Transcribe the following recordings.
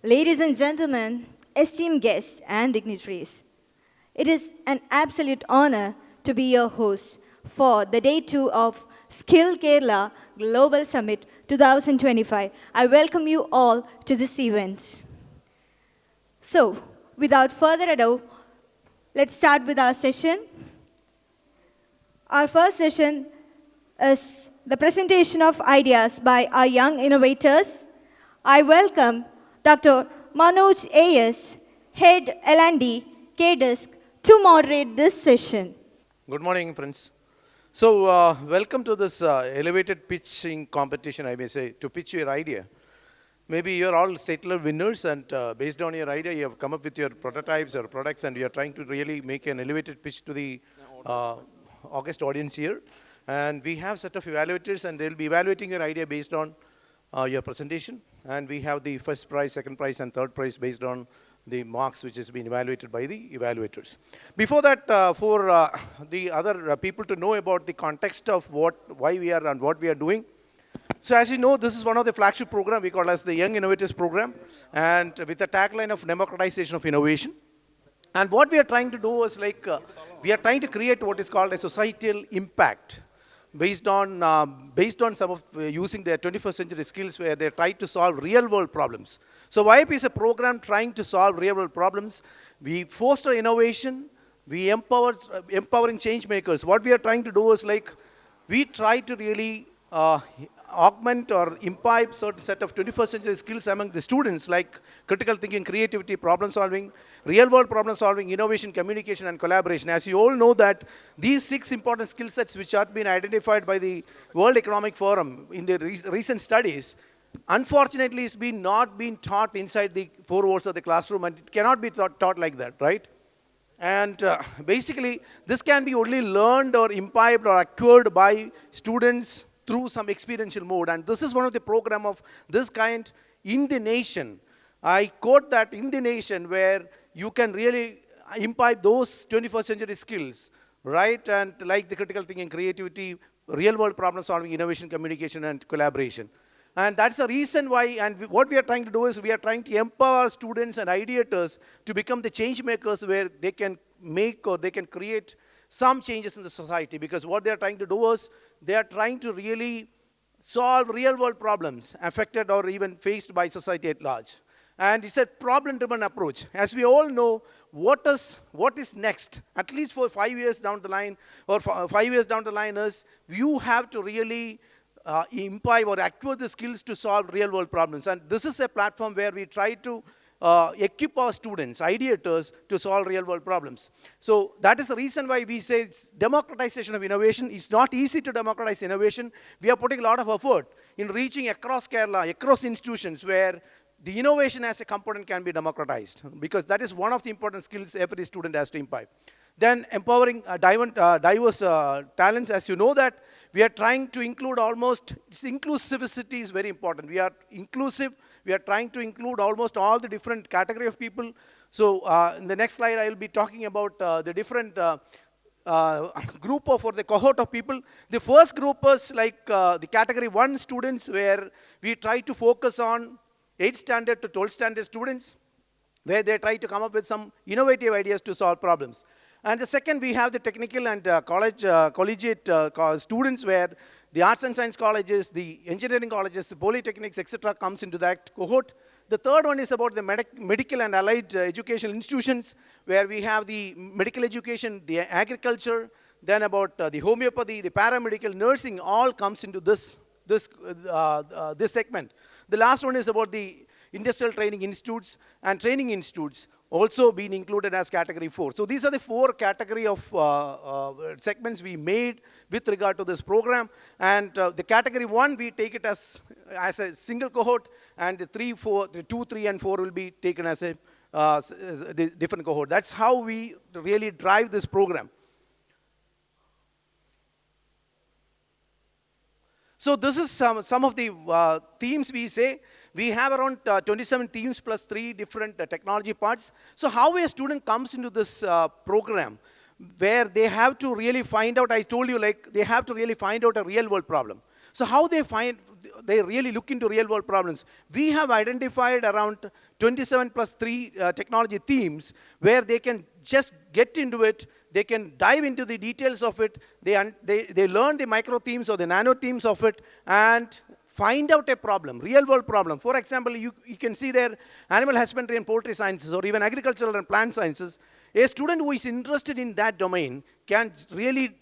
Ladies and gentlemen, esteemed guests and dignitaries, it is an absolute honor to be your host for the Day 2 of Skill Kerala Global Summit 2025. I welcome you all to this event. So, without further ado, let's start with our session. Our first session is the presentation of ideas by our young innovators. I welcome Dr. Manoj A.S., Head L&D, KDISC, to moderate this session. Good morning, friends. So, welcome to this elevated pitching competition, I may say, to pitch your idea. Maybe you're all state level winners, and based on your idea, you have come up with your prototypes or products, and you're trying to really make an elevated pitch to the August audience here. And we have set of evaluators, and they'll be evaluating your idea based on your presentation. And we have the first prize, second prize, and third prize based on the marks which has been evaluated by the evaluators. Before that, for the other people to know about the context of why we are and what we are doing. So as you know, this is one of the flagship program we call as the Young Innovators program, and with the tagline of democratization of innovation. And what we are trying to do is we are trying to create what is called a societal impact based on some of using their 21st century skills where they try to solve real world problems. So YIP is a program trying to solve real world problems. We foster innovation, we empowering change makers. What we are trying to do is we try to really augment or imbibe certain set of 21st century skills among the students, like critical thinking, creativity, problem solving, real world problem solving, innovation, communication, and collaboration. As you all know that these 6 important skill sets which have been identified by the World Economic Forum in the recent studies, unfortunately is not being taught inside the 4 walls of the classroom, and it cannot be taught like that, right? And basically, this can be only learned or imbibed or acquired by students through some experiential mode. And this is one of the program of this kind in the nation. I quote that in the nation where you can really imbibe those 21st century skills, right? And like the critical thinking, creativity, real world problem solving, innovation, communication, and collaboration. And that's the reason why, and what we are trying to do is we are trying to empower students and ideators to become the change makers where they can make or they can create some changes in the society, because what they are trying to do is they are trying to really solve real world problems affected or even faced by society at large. And it's a problem driven approach. As we all know, what is next, at least for 5 years down the line, or 5 years down the line, is you have to really imbibe or acquire the skills to solve real world problems. And this is a platform where we try to equip our students, ideators, to solve real world problems. So that is the reason why we say it's democratization of innovation. It's not easy to democratize innovation. We are putting a lot of effort in reaching across Kerala, across institutions where the innovation as a component can be democratized, because that is one of the important skills every student has to imbibe. Then empowering diverse talents. As you know that we are trying to include inclusivity is very important. We are inclusive. We are trying to include almost all the different category of people. So in the next slide, I will be talking about the different group or the cohort of people. The first group is the category 1 students, where we try to focus on 8th standard to 12th standard students, where they try to come up with some innovative ideas to solve problems. And the second, we have the technical and collegiate students, where the arts and science colleges, the engineering colleges, the polytechnics, etc. comes into that cohort. The third one is about the medical and allied education institutions, where we have the medical education, the agriculture, then about the homeopathy, the paramedical, nursing, all comes into this segment. The last one is about the industrial training institutes and training institutes, also being included as category 4. So these are the 4 category of segments we made with regard to this program. And the category 1, we take it as a single cohort, and the 2, 3, and 4 will be taken as a different cohort. That's how we really drive this program. So this is some of the themes we say. We have around 27 themes plus 3 different technology parts. So how a student comes into this program, where they have to really find out, I told you, they have to really find out a real world problem. So how they find, they really look into real world problems. We have identified around 27 plus 3 technology themes where they can just get into it, they can dive into the details of it, they learn the micro themes or the nano themes of it, and find out a problem, real world problem. For example, you can see there animal husbandry and poultry sciences, or even agricultural and plant sciences. A student who is interested in that domain can really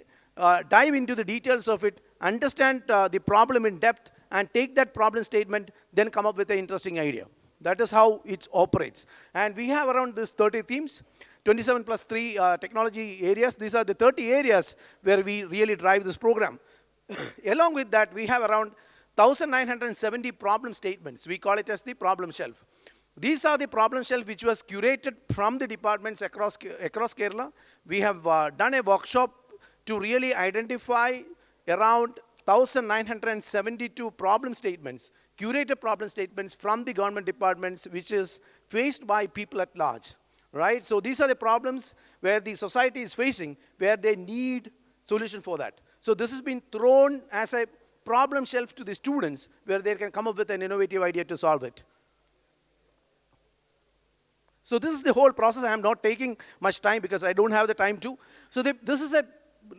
dive into the details of it, understand the problem in depth, and take that problem statement, then come up with an interesting idea. That is how it operates. And we have around this 30 themes, 27 plus 3 technology areas. These are the 30 areas where we really drive this program. Along with that, we have around 1,970 problem statements. We call it as the problem shelf. These are the problem shelf which was curated from the departments across Kerala. We have done a workshop to really identify around 1,972 problem statements, curated problem statements from the government departments, which is faced by people at large, right? So these are the problems where the society is facing, where they need solution for that. So this has been thrown as a problem shelf to the students where they can come up with an innovative idea to solve it. So this is the whole process. I am not taking much time because I don't have the time to. So this is a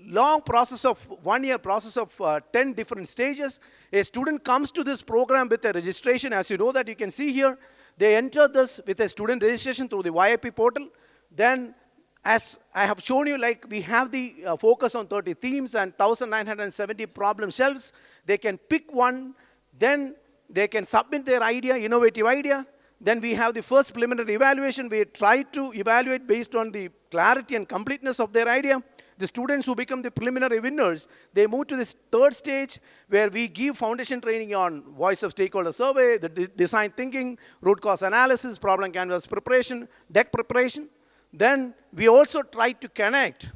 long process of 1 year process of 10 different stages. A student comes to this program with a registration, as you know that you can see here. They enter this with a student registration through the YIP portal. Then, as I have shown you, like we have the focus on 30 themes and 1,970 problem shelves. They can pick one, then they can submit their idea, innovative idea. Then we have the first preliminary evaluation. We try to evaluate based on the clarity and completeness of their idea. The students who become the preliminary winners, they move to this third stage where we give foundation training on voice of stakeholder survey, the design thinking, root cause analysis, problem canvas preparation, deck preparation. Then we also try to connect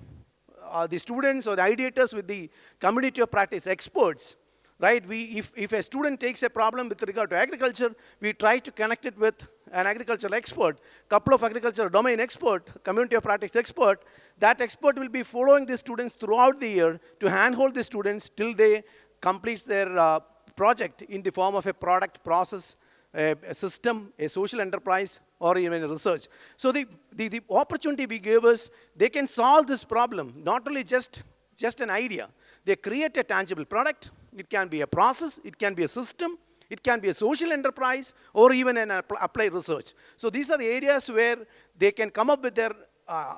the students or the ideators with the community of practice experts. Right? If a student takes a problem with regard to agriculture, we try to connect it with an agricultural expert, couple of agricultural domain expert, community of practice expert. That expert will be following the students throughout the year to handhold the students till they complete their project in the form of a product, process, a system, a social enterprise, or even a research. So the opportunity we give is they can solve this problem, not only just an idea. They create a tangible product. It can be a process, it can be a system, it can be a social enterprise, or even an applied research. So these are the areas where they can come up with their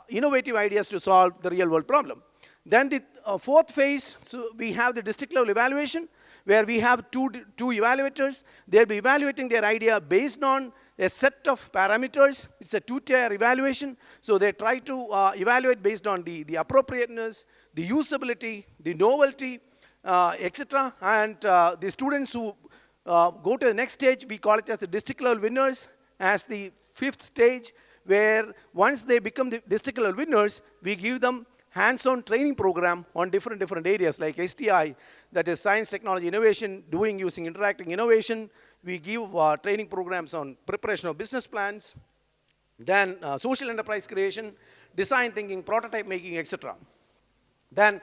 innovative ideas to solve the real world problem. Then the fourth phase, so we have the district level evaluation, where we have two evaluators. They'll be evaluating their idea based on a set of parameters. It's a two-tier evaluation. So they try to evaluate based on the appropriateness, the usability, the novelty, etc. And the students who go to the next stage, we call it as the district level winners, as the fifth stage, where once they become the district level winners, we give them hands-on training program on different areas like STI, that is science, technology, innovation, doing, using, interacting, innovation. We give training programs on preparation of business plans, then social enterprise creation, design thinking, prototype making, etc. Then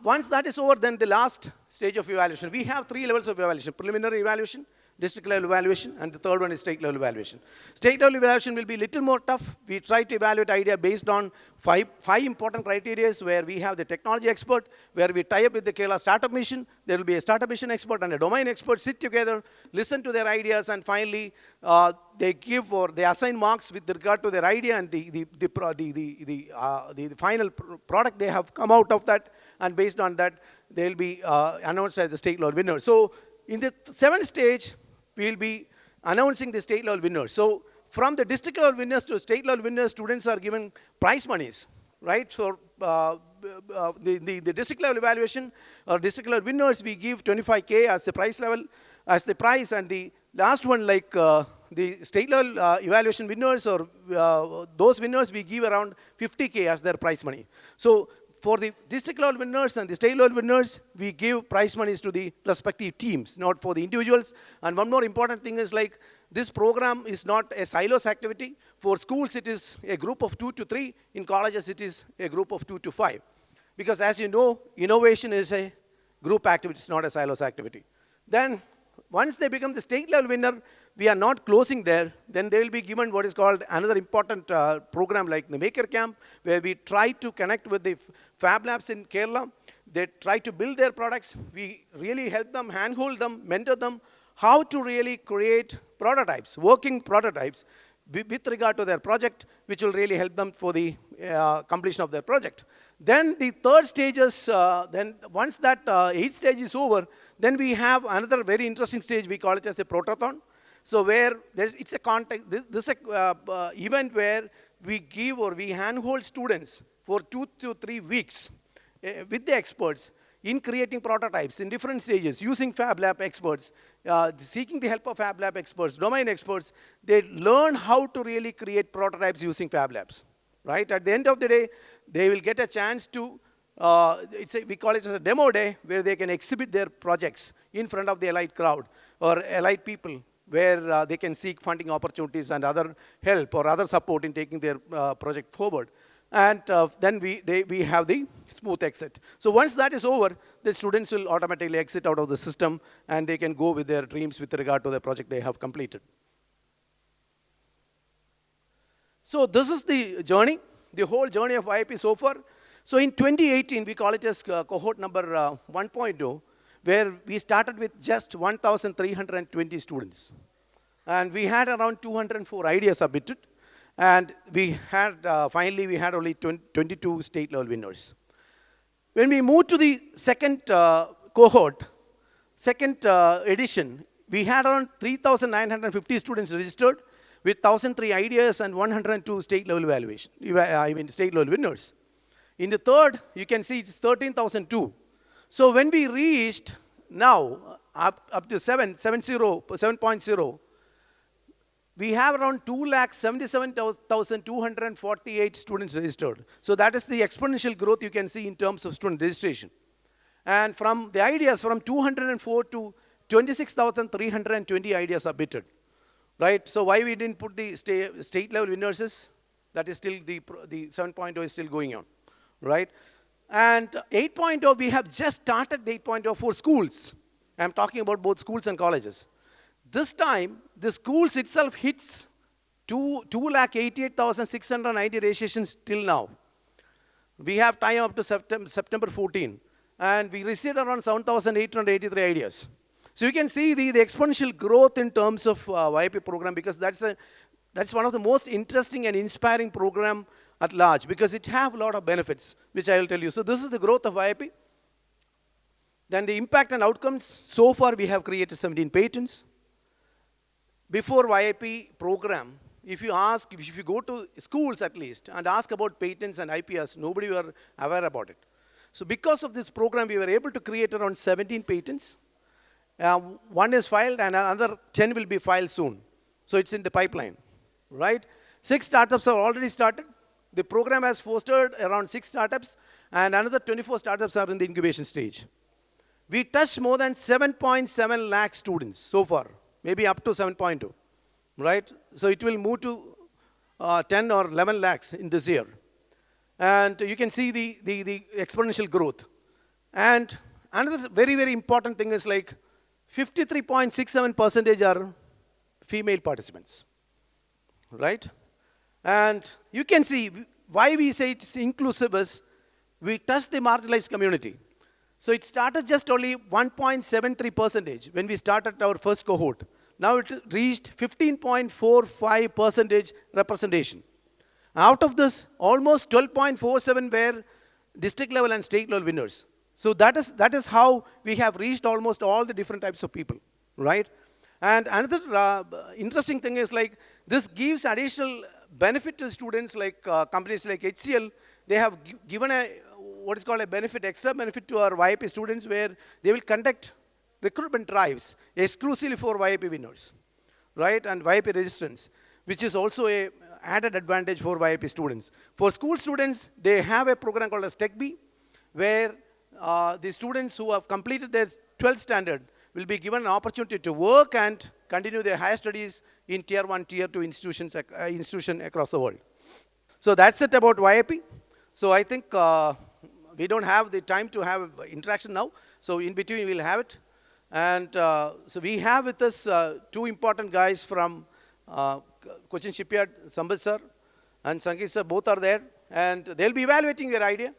once that is over, then the last stage of evaluation. We have 3 levels of evaluation: preliminary evaluation, district level evaluation, and the third one is state level evaluation. State level evaluation will be a little more tough. We try to evaluate idea based on five important criteria, where we have the technology expert, where we tie up with the Kerala Startup Mission. There will be a Startup Mission expert and a domain expert sit together, listen to their ideas, and finally they give or they assign marks with regard to their idea and the final product they have come out of that, and based on that, they will be announced as the state level winner. So in the 7th stage, we will be announcing the state level winners. So from the district level winners to state level winners, students are given prize monies, right? So the district level evaluation or district level winners, we give 25K as the prize level, as the prize, and the last one, like the state level evaluation winners or those winners, we give around 50K as their prize money. So for the district level winners and the state level winners, we give prize monies to the respective teams, not for the individuals. And one more important thing is, like, this program is not a silos activity. For schools, it is a group of 2 to 3. In colleges, it is a group of 2 to 5. Because as you know, innovation is a group activity, it's not a silos activity. Then once they become the state level winner, we are not closing there. Then they will be given what is called another important program like the Maker Camp, where we try to connect with the Fab Labs in Kerala. They try to build their products. We really help them, handhold them, mentor them, how to really create prototypes, working prototypes, with regard to their project, which will really help them for the completion of their project. Then the third stage is, then once that eighth stage is over, then we have another very interesting stage. We call it as a protothon. So where it's a context, this is a event where we give or we handhold students for 2 to 3 weeks with the experts in creating prototypes in different stages, using Fab Lab experts, seeking the help of Fab Lab experts, domain experts. They learn how to really create prototypes using Fab Labs, right? At the end of the day, they will get a chance to, we call it as a demo day, where they can exhibit their projects in front of the elite crowd or elite people, where they can seek funding opportunities and other help or other support in taking their project forward. And then we have the smooth exit. So once that is over, the students will automatically exit out of the system, and they can go with their dreams with regard to the project they have completed. So this is the journey, the whole journey of YIP so far. So in 2018, we call it as cohort number 1.0, where we started with just 1,320 students. And we had around 204 ideas submitted. And we had, finally, we had only 22 state level winners. When we moved to the second cohort, second edition, we had around 3,950 students registered with 1,003 ideas and 102 state level evaluation, state level winners. In the third, you can see it's 13,002. So when we reached now up to 7.0, we have around 2,77,248 students registered. So that is the exponential growth you can see in terms of student registration. And from the ideas, from 204 to 26,320 ideas submitted, right? So why we didn't put the state level winners is, that is still the 7.0 is still going on, right? And 8.0, we have just started the 8.0 for schools. I'm talking about both schools and colleges. This time, the schools itself hits 2,88,690 registrations till now. We have time up to September 14, and we received around 7,883 ideas. So you can see the exponential growth in terms of YIP program, because that's one of the most interesting and inspiring program at large, because it have a lot of benefits, which I will tell you. So this is the growth of YIP. Then the impact and outcomes. So far, we have created 17 patents. Before YIP program, if you go to schools at least and ask about patents and IPRs, nobody were aware about it. So because of this program, we were able to create around 17 patents. One is filed and another 10 will be filed soon. So it's in the pipeline, right? 6 startups have already started. The program has fostered around 6 startups, and another 24 startups are in the incubation stage. We touched more than 7.7 lakh students so far, maybe up to 7.2, right? So it will move to 10 or 11 lakhs in this year. And you can see the exponential growth. And another very, very important thing is like 53.67% are female participants, right? And you can see why we say it's inclusive is we touch the marginalized community. So it started just only 1.73% when we started our first cohort. Now it reached 15.45% representation. Out of this, almost 12.47 were district level and state level winners. So that is how we have reached almost all the different types of people, right? And another interesting thing is like this gives additional benefit to students, like companies like HCL. They have given what is called a benefit, extra benefit to our YIP students, where they will conduct recruitment drives exclusively for YIP winners, right? And YIP registrants, which is also a added advantage for YIP students. For school students, they have a program called as TechB, where the students who have completed their 12th standard will be given an opportunity to work and continue their higher studies in Tier 1, Tier 2 institution across the world. So that's it about YIP. So I think we don't have the time to have interaction now. So in between, we'll have it. And so we have with us two important guys from Cochin Shipyard, Sambit sir and Sangeet sir, both are there. And they'll be evaluating your idea.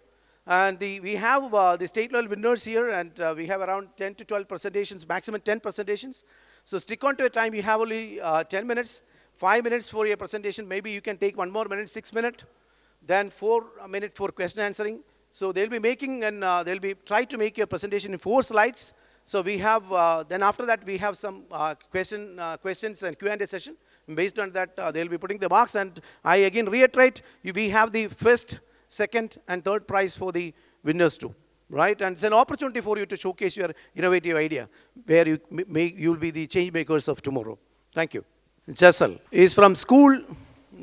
And we have the state level winners here, and we have around 10 to 12 presentations, maximum 10 presentations. So stick on to your time. You have only 10 minutes, 5 minutes for your presentation. Maybe you can take one more minute, 6 minutes, then 4 minutes for question answering. So they'll be making and they'll be try to make your presentation in 4 slides. So we have, then after that we have some questions and Q&A session. Based on that, they'll be putting the marks. And I again reiterate, we have the first, second, and third prize for the winners too, right? And it's an opportunity for you to showcase your innovative idea, where you'll be the change makers of tomorrow. Thank you. Jessel is from school,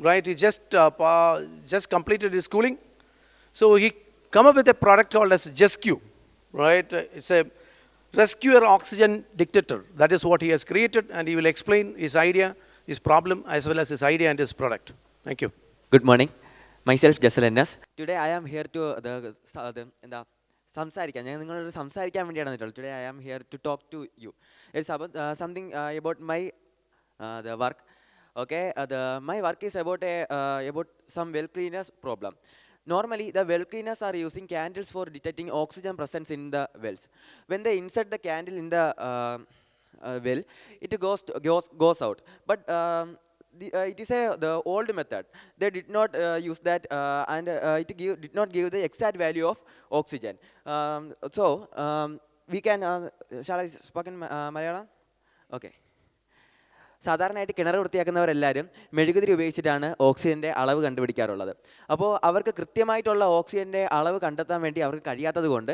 right? He just completed his schooling. So he come up with a product called as JESQ, right? It's a rescuer oxygen detector. That is what he has created, and he will explain his idea, his problem, as well as his idea and his product. Thank you. Good morning. Myself, Jessel Ennas. Today I am here to സംസാരിക്കാൻ ഞാൻ നിങ്ങളോട് സംസാരിക്കാൻ വേണ്ടിയാണ് വന്നിട്ടുള്ളത്. Today I am here to talk to you. It's about something about my the work. Okay, my work is about some well cleaners problem. Normally, the well cleaners are using candles for detecting oxygen presence in the wells. When they insert the candle in the well, it goes out. But it is the old method. They did not use that, and did not give the exact value of oxygen. We can. Shall I speak in Malayalam? Okay. സാധാരണയായിട്ട് കിണർ വൃത്തിയാക്കുന്നവരെല്ലാവരും മെഴുകുതിരി ഉപയോഗിച്ചിട്ടാണ് ഓക്സിജൻ്റെ അളവ് കണ്ടുപിടിക്കാറുള്ളത്. അപ്പോൾ അവർക്ക് കൃത്യമായിട്ടുള്ള ഓക്സിജൻ്റെ അളവ് കണ്ടെത്താൻ വേണ്ടി അവർക്ക് കഴിയാത്തത് കൊണ്ട്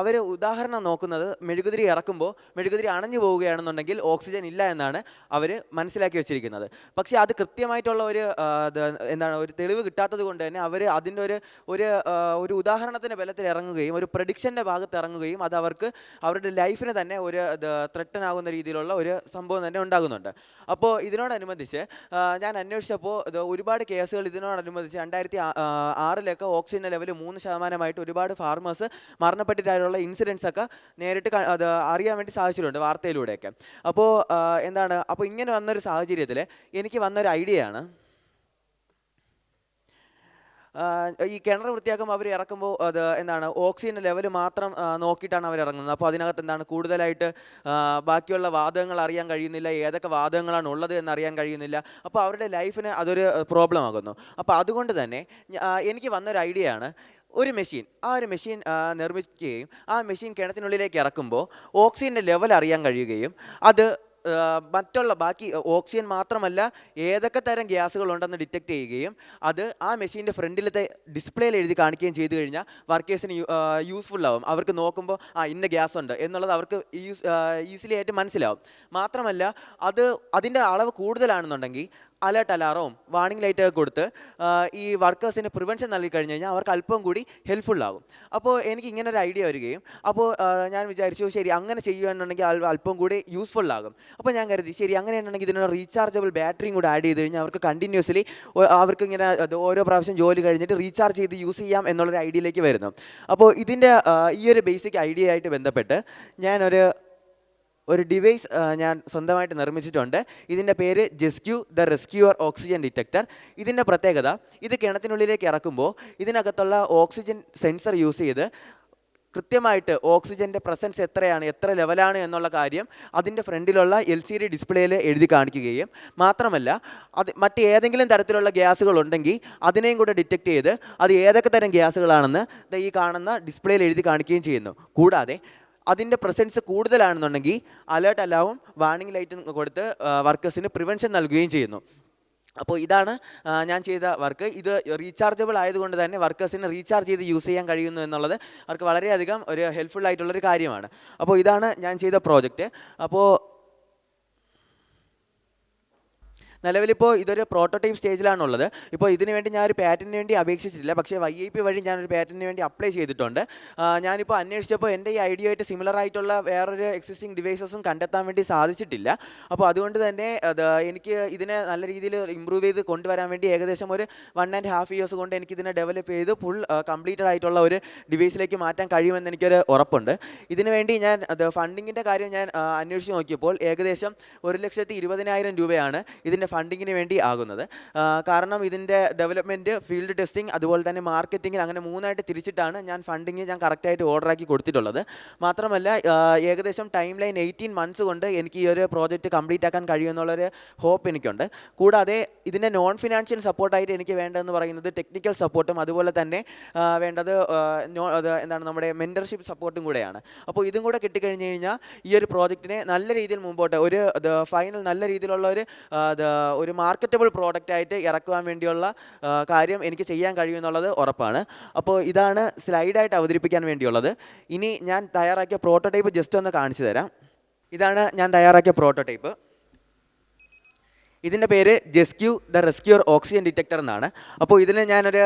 അവർ ഉദാഹരണം നോക്കുന്നത് മെഴുകുതിരി ഇറക്കുമ്പോൾ മെഴുകുതിരി അണഞ്ഞു പോവുകയാണെന്നുണ്ടെങ്കിൽ ഓക്സിജൻ ഇല്ല എന്നാണ് അവർ മനസ്സിലാക്കി വെച്ചിരിക്കുന്നത്. പക്ഷേ അത് കൃത്യമായിട്ടുള്ള ഒരു തെളിവ് കിട്ടാത്തത് കൊണ്ട് തന്നെ അവർ അതിൻ്റെ ഒരു ഉദാഹരണത്തിൻ്റെ ബലത്തിൽ ഇറങ്ങുകയും ഒരു പ്രഡിക്ഷൻ്റെ ഭാഗത്ത് ഇറങ്ങുകയും അത് അവർക്ക് അവരുടെ ലൈഫിന് തന്നെ ഒരു ത്രെട്ടനാകുന്ന രീതിയിലുള്ള ഒരു സംഭവം തന്നെ ഉണ്ടാകുന്നുണ്ട്. അപ്പോൾ ഇതിനോടനുബന്ധിച്ച് ഞാൻ അന്വേഷിച്ചപ്പോൾ ഒരുപാട് കേസുകൾ ഇതിനോടനുബന്ധിച്ച് 2006 ഓക്സിജൻ ലെവൽ 3% ഒരുപാട് ഫാർമേഴ്സ് മരണപ്പെട്ടിട്ടായുള്ള ഇൻസിഡൻസ് ഒക്കെ നേരിട്ട് അറിയാൻ വേണ്ടി സാധിച്ചിട്ടുണ്ട് വാർത്തയിലൂടെയൊക്കെ. അപ്പോൾ ഇങ്ങനെ വന്നൊരു സാഹചര്യത്തിൽ എനിക്ക് വന്നൊരു ഐഡിയയാണ്, ഈ കിണർ വൃത്തിയാക്കുമ്പോൾ അവർ ഇറക്കുമ്പോൾ ഓക്സിജൻ്റെ ലെവൽ മാത്രം നോക്കിയിട്ടാണ് അവർ ഇറങ്ങുന്നത്. അപ്പോൾ അതിനകത്ത് കൂടുതലായിട്ട് ബാക്കിയുള്ള വാതകങ്ങൾ അറിയാൻ കഴിയുന്നില്ല, ഏതൊക്കെ വാതകങ്ങളാണ് ഉള്ളത് എന്നറിയാൻ കഴിയുന്നില്ല. അപ്പോൾ അവരുടെ ലൈഫിന് അതൊരു പ്രോബ്ലം ആകുന്നു. അപ്പോൾ അതുകൊണ്ട് തന്നെ എനിക്ക് വന്നൊരു ഐഡിയയാണ്, ഒരു മെഷീൻ നിർമ്മിക്കുകയും ആ മെഷീൻ കിണറ്റിനുള്ളിലേക്ക് ഇറക്കുമ്പോൾ ഓക്സിജൻ്റെ ലെവൽ അറിയാൻ കഴിയുകയും അത് ബാക്കി ഓക്സിജൻ മാത്രമല്ല ഏതൊക്കെ തരം ഗ്യാസുകളുണ്ടെന്ന് ഡിറ്റക്ട് ചെയ്യുകയും അത് ആ മെഷീൻ്റെ ഫ്രണ്ടിലത്തെ ഡിസ്പ്ലേയിൽ എഴുതി കാണിക്കുകയും ചെയ്തു കഴിഞ്ഞാൽ വർക്കേഴ്സിന് യൂസ്ഫുൾ ആവും. അവർക്ക് നോക്കുമ്പോൾ ഇന്ന ഗ്യാസ് ഉണ്ട് എന്നുള്ളത് അവർക്ക് ഈസിലി ആയിട്ട് മനസ്സിലാവും. മാത്രമല്ല അതിൻ്റെ അളവ് കൂടുതലാണെന്നുണ്ടെങ്കിൽ അലേർട്ട് അലാറവും വാർണിംഗ് ലൈറ്റൊക്കെ കൊടുത്ത് ഈ വർക്കേഴ്സിന് പ്രിവെൻഷൻ നൽകി കഴിഞ്ഞ് കഴിഞ്ഞാൽ അവർക്ക് അല്പം കൂടി ഹെൽപ്ഫുള്ളാകും. അപ്പോൾ എനിക്ക് ഇങ്ങനെ ഒരു ഐഡിയ വരികയും അപ്പോൾ ഞാൻ വിചാരിച്ചു ശരി അങ്ങനെ ചെയ്യുകയാണെന്നുണ്ടെങ്കിൽ അല്പം കൂടി യൂസ്ഫുള്ളാകും. അപ്പോൾ ഞാൻ കരുതി ശരി അങ്ങനെയാണെന്നുണ്ടെങ്കിൽ ഇതിനൊരു റീചാർജബിൾ ബാറ്ററിയും കൂടി ആഡ് ചെയ്ത് കഴിഞ്ഞാൽ അവർക്ക് കണ്ടിന്യൂസ്ലി അവർക്ക് ഇങ്ങനെ ഓരോ പ്രാവശ്യം ജോലി കഴിഞ്ഞിട്ട് റീചാർജ് ചെയ്ത് യൂസ് ചെയ്യാം എന്നുള്ളൊരു ഐഡിയയിലേക്ക് വരുന്നു. അപ്പോൾ ഇതിൻ്റെ ഈ ഒരു ബേസിക് ഐഡിയ ആയിട്ട് ബന്ധപ്പെട്ട് ഞാനൊരു ഡിവൈസ് ഞാൻ സ്വന്തമായിട്ട് നിർമ്മിച്ചിട്ടുണ്ട്. ഇതിൻ്റെ പേര് ജെസ്ക്യൂ ദ റെസ്ക്യൂവർ ഓക്സിജൻ ഡിറ്റക്ടർ. ഇതിൻ്റെ പ്രത്യേകത, ഇത് കിണറ്റിനുള്ളിലേക്ക് ഇറക്കുമ്പോൾ ഇതിനകത്തുള്ള ഓക്സിജൻ സെൻസർ യൂസ് ചെയ്ത് കൃത്യമായിട്ട് ഓക്സിജൻ്റെ പ്രസൻസ് എത്ര ലെവലാണ് എന്നുള്ള കാര്യം അതിൻ്റെ ഫ്രണ്ടിലുള്ള LCD ഡിസ്പ്ലേയിൽ എഴുതി കാണിക്കുകയും മാത്രമല്ല മറ്റേതെങ്കിലും തരത്തിലുള്ള ഗ്യാസുകൾ ഉണ്ടെങ്കിൽ അതിനെയും കൂടെ ഡിറ്റക്ട് ചെയ്ത് അത് ഏതൊക്കെ തരം ഗ്യാസുകളാണെന്ന് ഈ കാണുന്ന ഡിസ്പ്ലേയിൽ എഴുതി കാണിക്കുകയും ചെയ്യുന്നു. കൂടാതെ അതിൻ്റെ പ്രസൻസ് കൂടുതലാണെന്നുണ്ടെങ്കിൽ അലേർട്ട് അലാവും വാർണിംഗ് ലൈറ്റും കൊടുത്ത് വർക്കേഴ്സിന് പ്രിവെൻഷൻ നൽകുകയും ചെയ്യുന്നു. അപ്പോൾ ഇതാണ് ഞാൻ ചെയ്ത വർക്ക്. ഇത് റീചാർജബിൾ ആയതുകൊണ്ട് തന്നെ വർക്കേഴ്സിന് റീചാർജ് ചെയ്ത് യൂസ് ചെയ്യാൻ കഴിയുന്നു എന്നുള്ളത് അവർക്ക് വളരെയധികം ഒരു ഹെൽപ്ഫുൾ ആയിട്ടുള്ളൊരു കാര്യമാണ്. അപ്പോൾ ഇതാണ് ഞാൻ ചെയ്ത പ്രോജക്റ്റ്. അപ്പോൾ നിലവിലിപ്പോൾ ഇതൊരു പ്രോട്ടോടൈപ്പ് സ്റ്റേജിലാണുള്ളത്. ഇപ്പോൾ ഇതിന് വേണ്ടി ഞാൻ ഒരു പാറ്റന്റിന് വേണ്ടി അപേക്ഷിച്ചിട്ടില്ല, പക്ഷേ YIP വഴി ഞാനൊരു പാറ്റന്റിന് വേണ്ടി അപ്ലൈ ചെയ്തിട്ടുണ്ട്. ഞാനിപ്പോൾ അന്വേഷിച്ചപ്പോൾ എൻ്റെ ഈ ഐഡിയയായിട്ട് സിമിലർ ആയിട്ടുള്ള വേറൊരു എക്സിസ്റ്റിംഗ് ഡിവൈസസും കണ്ടെത്താൻ വേണ്ടി സാധിച്ചിട്ടില്ല. അപ്പോൾ അതുകൊണ്ട് തന്നെ എനിക്ക് ഇതിനെ നല്ല രീതിയിൽ ഇമ്പ്രൂവ് ചെയ്ത് കൊണ്ടുവരാൻ വേണ്ടി ഏകദേശം ഒരു 1.5 years കൊണ്ട് എനിക്കിതിനെ ഡെവലപ്പ് ചെയ്ത് ഫുൾ കംപ്ലീറ്റഡ് ആയിട്ടുള്ള ഒരു ഡിവൈസിലേക്ക് മാറ്റാൻ കഴിയുമെന്ന് എനിക്കൊരു ഉറപ്പുണ്ട്. ഇതിനു വേണ്ടി ഞാൻ ഫണ്ടിങ്ങിൻ്റെ കാര്യം ഞാൻ അന്വേഷിച്ച് നോക്കിയപ്പോൾ ഏകദേശം 1,20,000 രൂപയാണ് ഇതിൻ്റെ ഫണ്ടിങ്ങിന് വേണ്ടി ആകുന്നത്. കാരണം ഇതിൻ്റെ ഡെവലപ്മെൻറ്റ്, ഫീൽഡ് ടെസ്റ്റിംഗ്, അതുപോലെ തന്നെ മാർക്കറ്റിംഗ്, അങ്ങനെ 3ആയിട്ട് തിരിച്ചിട്ടാണ് ഞാൻ ഫണ്ടിങ് കറക്റ്റായിട്ട് ഓർഡറാക്കി കൊടുത്തിട്ടുള്ളത്. മാത്രമല്ല ഏകദേശം ടൈം ലൈൻ 18 months കൊണ്ട് എനിക്ക് ഈ ഒരു പ്രോജക്റ്റ് കംപ്ലീറ്റ് ആക്കാൻ കഴിയുമെന്നുള്ളൊരു ഹോപ്പ് എനിക്കുണ്ട്. കൂടാതെ ഇതിൻ്റെ നോൺ ഫിനാൻഷ്യൽ സപ്പോർട്ടായിട്ട് എനിക്ക് വേണ്ടതെന്ന് പറയുന്നത് ടെക്നിക്കൽ സപ്പോർട്ടും അതുപോലെ തന്നെ വേണ്ടത് എന്താണ് നമ്മുടെ മെൻറ്റർഷിപ്പ് സപ്പോർട്ടും കൂടെയാണ്. അപ്പോൾ ഇതും കൂടെ കിട്ടിക്കഴിഞ്ഞ് കഴിഞ്ഞാൽ ഈ ഒരു പ്രോജക്റ്റിനെ നല്ല രീതിയിൽ മുമ്പോട്ട് ഒരു ഫൈനൽ നല്ല രീതിയിലുള്ള ഒരു മാർക്കറ്റബിൾ പ്രോഡക്റ്റായിട്ട് ഇറക്കുവാൻ വേണ്ടിയുള്ള കാര്യം എനിക്ക് ചെയ്യാൻ കഴിയുമെന്നുള്ളത് ഉറപ്പാണ്. അപ്പോൾ ഇതാണ് സ്ലൈഡായിട്ട് അവതരിപ്പിക്കാൻ വേണ്ടിയുള്ളത്. ഇനി ഞാൻ തയ്യാറാക്കിയ പ്രോട്ടോടൈപ്പ് ജസ്റ്റ് ഒന്ന് കാണിച്ചു തരാം. ഇതാണ് ഞാൻ തയ്യാറാക്കിയ പ്രോട്ടോടൈപ്പ്. ഇതിൻ്റെ പേര് ജെസ്ക്യൂ ദ റെസ്ക്യൂർ ഓക്സിജൻ ഡിറ്റക്ടർ എന്നാണ്. അപ്പോൾ ഇതിന് ഞാനൊരു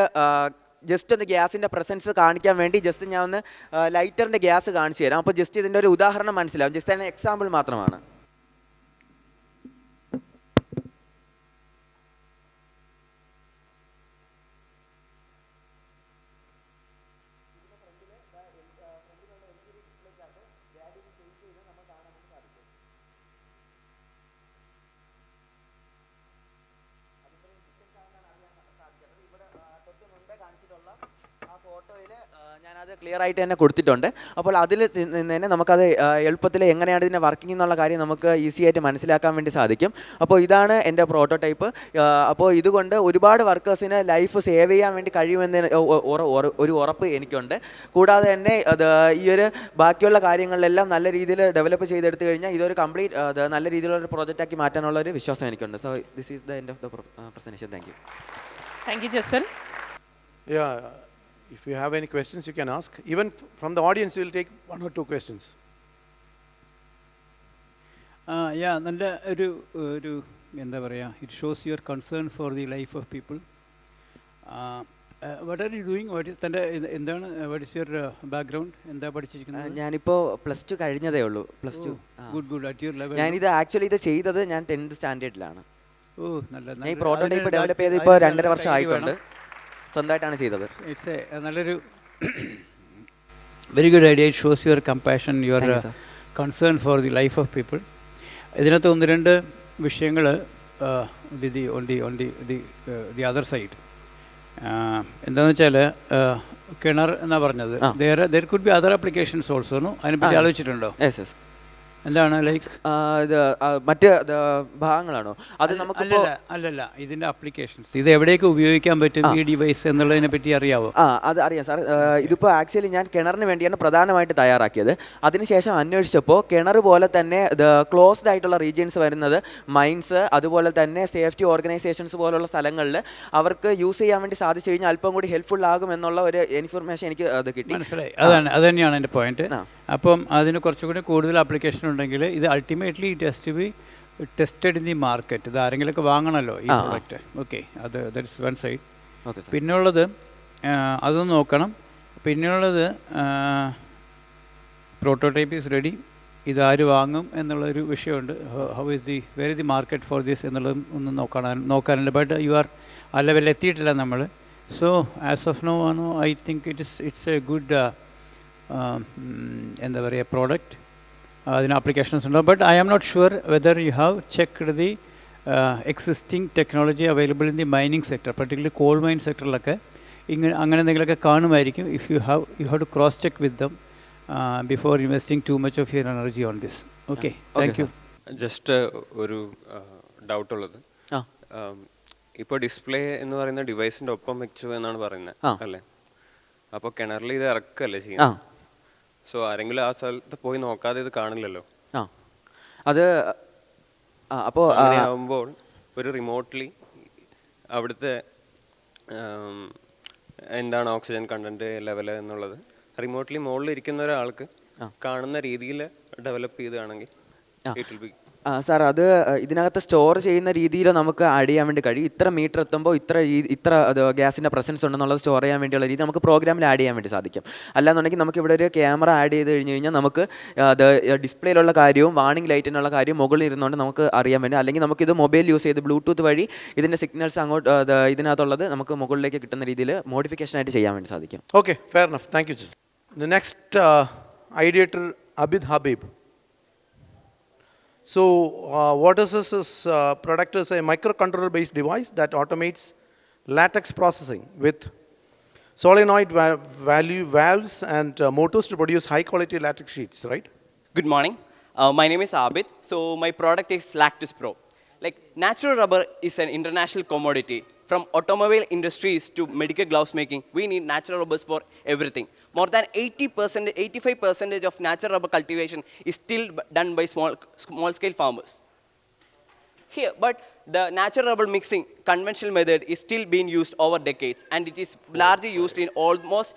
ജസ്റ്റ് ഒന്ന് ഗ്യാസിൻ്റെ പ്രസൻസ് കാണിക്കാൻ വേണ്ടി ജസ്റ്റ് ഞാൻ ഒന്ന് ലൈറ്ററിൻ്റെ ഗ്യാസ് കാണിച്ചു തരാം. അപ്പോൾ ജസ്റ്റ് ഇതിൻ്റെ ഒരു ഉദാഹരണം മനസ്സിലാവും. ജസ്റ്റ് അതിന് എക്സാമ്പിൾ മാത്രമാണ്. ഫോട്ടോയിൽ ഞാനത് ക്ലിയർ ആയിട്ട് തന്നെ കൊടുത്തിട്ടുണ്ട്. അപ്പോൾ അതിൽ നിന്ന് തന്നെ നമുക്കത് എളുപ്പത്തിൽ എങ്ങനെയാണ് ഇതിൻ്റെ വർക്കിംഗ് എന്നുള്ള കാര്യം നമുക്ക് ഈസി ആയിട്ട് മനസ്സിലാക്കാൻ വേണ്ടി സാധിക്കും. അപ്പോൾ ഇതാണ് എൻ്റെ പ്രോട്ടോടൈപ്പ്. അപ്പോൾ ഇതുകൊണ്ട് ഒരുപാട് വർക്കേഴ്സിന് ലൈഫ് സേവ് ചെയ്യാൻ വേണ്ടി കഴിയുമെന്ന് ഒരു ഉറപ്പ് എനിക്കുണ്ട്. കൂടാതെ തന്നെ ഈ ഒരു ബാക്കിയുള്ള കാര്യങ്ങളിലെല്ലാം നല്ല രീതിയിൽ ഡെവലപ്പ് ചെയ്തെടുത്തു കഴിഞ്ഞാൽ ഇതൊരു കംപ്ലീറ്റ് നല്ല രീതിയിലുള്ള ഒരു പ്രോജക്റ്റാക്കി മാറ്റാനുള്ള ഒരു വിശ്വാസം എനിക്കുണ്ട്. So this is the end of the presentation. Thank you. Thank you, Jason. Yeah, if you have any questions, you can ask. Even from the audience, we will take 1 or 2 questions. നല്ല ഒരു എന്താ പറയുക, it shows your concern for the life of people. What are you doing? തൻ്റെ എന്താണ്, what is your background? എന്താ പഠിച്ചിരിക്കുന്നത്? ഞാനിപ്പോൾ +2 കഴിഞ്ഞതേ ഉള്ളൂ. +2. Good at your level. ഞാനിത് ആക്ച്വലി ഇത് ചെയ്തത് ഞാൻ 10th സ്റ്റാൻഡേർഡിലാണ്. ഓ, നല്ല. ഞാൻ ഈ പ്രോട്ടോടൈപ്പ് ഡെവലപ്പ് ചെയ്ത് ഇപ്പോൾ 2.5 വർഷം ആയിട്ടുണ്ട്. സ്വന്തമായിട്ടാണ് ചെയ്തത്. ഇറ്റ്സ് നല്ലൊരു very good idea. It shows your compassion, your concern for the life of people. ഇതിനകത്ത് 1-2 വിഷയങ്ങൾ ദി അതർ സൈഡ് എന്താണെന്ന് വെച്ചാൽ, കിണർ എന്നാണ് പറഞ്ഞത്. There could be other applications also. അതിനെപ്പറ്റി ആലോചിച്ചിട്ടുണ്ടോ? എന്താണ് ലൈക്ക് മറ്റ് ഭാഗങ്ങളാണോ അത്? നമുക്ക് അല്ലല്ല, ഇതിന്റെ അപ്ലിക്കേഷൻസ്, ഇത് എവിടെയൊക്കെ ഉപയോഗിക്കാൻ പറ്റും ഈ ഡിവൈസ് എന്നുള്ളതിനെ പറ്റി അറിയാവോ? അത് അറിയാം സാർ. ഇതിപ്പോൾ ആക്ച്വലി ഞാൻ കിണറിന് വേണ്ടിയാണ് പ്രധാനമായിട്ട് തയ്യാറാക്കിയത്. അതിനുശേഷം അന്വേഷിച്ചപ്പോൾ കിണർ പോലെ തന്നെ ക്ലോസ്ഡ് ആയിട്ടുള്ള റീജിയൻസ് വരുന്നത് മൈൻസ്, അതുപോലെ തന്നെ സേഫ്റ്റി ഓർഗനൈസേഷൻസ് പോലുള്ള സ്ഥലങ്ങളിൽ അവർക്ക് യൂസ് ചെയ്യാൻ വേണ്ടി സാധിച്ചു കഴിഞ്ഞാൽ അല്പം കൂടി ഹെൽപ്ഫുൾ ആകും എന്നുള്ള ഒരു ഇൻഫർമേഷൻ എനിക്ക് അത് കിട്ടി. മനസ്സിലായി. അത് തന്നെയാണ് എൻ്റെ പോയിന്റ്. അപ്പം അതിന് കുറച്ചുകൂടി കൂടുതൽ ആപ്ലിക്കേഷൻ ഉണ്ടെങ്കിൽ ഇത് ultimately it has to be tested in the market. ഇത് ആരെങ്കിലുമൊക്കെ വാങ്ങണമല്ലോ ഈ product. Okay, that is one side. പിന്നെയുള്ളത് അതൊന്ന് നോക്കണം. പിന്നെയുള്ളത് പ്രോട്ടോടൈപ്പ് ഈസ് റെഡി, ഇതാര് വാങ്ങും എന്നുള്ളൊരു വിഷയമുണ്ട്. How is the where is the market for this എന്നുള്ളതും ഒന്ന് നോക്കാനുണ്ട്. ബട്ട് യു ആർ ആ ലെവലിൽ എത്തിയിട്ടില്ല നമ്മൾ. So as of now I think it's a good എന്താ പറയുക പ്രോഡക്റ്റ്. അതിന് ആപ്ലിക്കേഷൻസ് ഉണ്ടാവും. But I am not sure whether you have checked the existing technology available in the mining sector, particularly coal mine സെക്ടറിലൊക്കെ അങ്ങനെ എന്തെങ്കിലുമൊക്കെ കാണുമായിരിക്കും. If you have to cross check with them before investing too much of your energy on this. Okay, thank you. Just ഒരു ഡൗട്ടുള്ളത്, ഇപ്പോൾ display എന്ന് പറയുന്ന ഡിവൈസിൻ്റെ ഒപ്പം വെച്ചു എന്നാണ് പറയുന്നത് അല്ലേ? അപ്പോൾ കിണറിൽ ഇത് ഇറക്കല്ലേ ചെയ്യുന്നത്? സോ ആരെങ്കിലും ആ സ്ഥലത്ത് പോയി നോക്കാതെ ഇത് കാണില്ലല്ലോ. അത് അപ്പോൾ ആകുമ്പോൾ ഒരു റിമോട്ട്ലി അവിടുത്തെ എന്താണ് ഓക്സിജൻ കണ്ടന്റ് ലെവൽ എന്നുള്ളത് റിമോട്ട്ലി മുകളിൽ ഇരിക്കുന്ന ഒരാൾക്ക് കാണുന്ന രീതിയിൽ ഡെവലപ്പ് ചെയ്താണെങ്കിൽ ഇറ്റ് വിൽ ബി സാർ അത് ഇതിനകത്ത് സ്റ്റോർ ചെയ്യുന്ന രീതിയിൽ നമുക്ക് ആഡ് ചെയ്യാൻ വേണ്ടി കഴിയും. ഇത്ര മീറ്റർ എത്തുമ്പോൾ ഇത്ര ഗ്യാസിൻ്റെ പ്രസൻസ് ഉണ്ടെന്നുള്ളത് സ്റ്റോർ ചെയ്യാൻ വേണ്ടിയുള്ള രീതി നമുക്ക് പ്രോഗ്രാമിൽ ആഡ് ചെയ്യാൻ വേണ്ടി സാധിക്കും. അല്ലാന്നുണ്ടെങ്കിൽ നമുക്ക് ഇവിടെ ഒരു ക്യാമറ ആഡ് ചെയ്ത് കഴിഞ്ഞാൽ നമുക്ക് അത് ഡിസ്പ്ലേയിലുള്ള കാര്യവും വാണിംഗ് ലൈറ്റിനുള്ള കാര്യവും മുകളിൽ ഇരുന്നുകൊണ്ട് നമുക്ക് അറിയാൻ വേണ്ടി, അല്ലെങ്കിൽ നമുക്കിത് മൊബൈൽ യൂസ് ചെയ്ത് ബ്ലൂടൂത്ത് വഴി ഇതിൻ്റെ സിഗ്നൽസ് അങ്ങോട്ട് ഇതിനകത്തുള്ളത് നമുക്ക് മുകളിലേക്ക് കിട്ടുന്ന രീതിയിൽ മോഡിഫിക്കേഷൻ ആയിട്ട് ചെയ്യാൻ വേണ്ടി സാധിക്കും. Okay, fair enough. Thank you. The next ideator, Abid Habib. So what is this product is a microcontroller based device that automates latex processing with solenoid valves and motors to produce high quality latex sheets, right? Good morning. My name is Abid. So my product is Lactis Pro. Like natural rubber is an international commodity. From automobile industries to medical gloves making, we need natural rubbers for everything. More than 80%, 85% of natural rubber cultivation is still done by small scale farmers. Here, but the natural rubber mixing conventional method is still being used over decades, and it is largely used in almost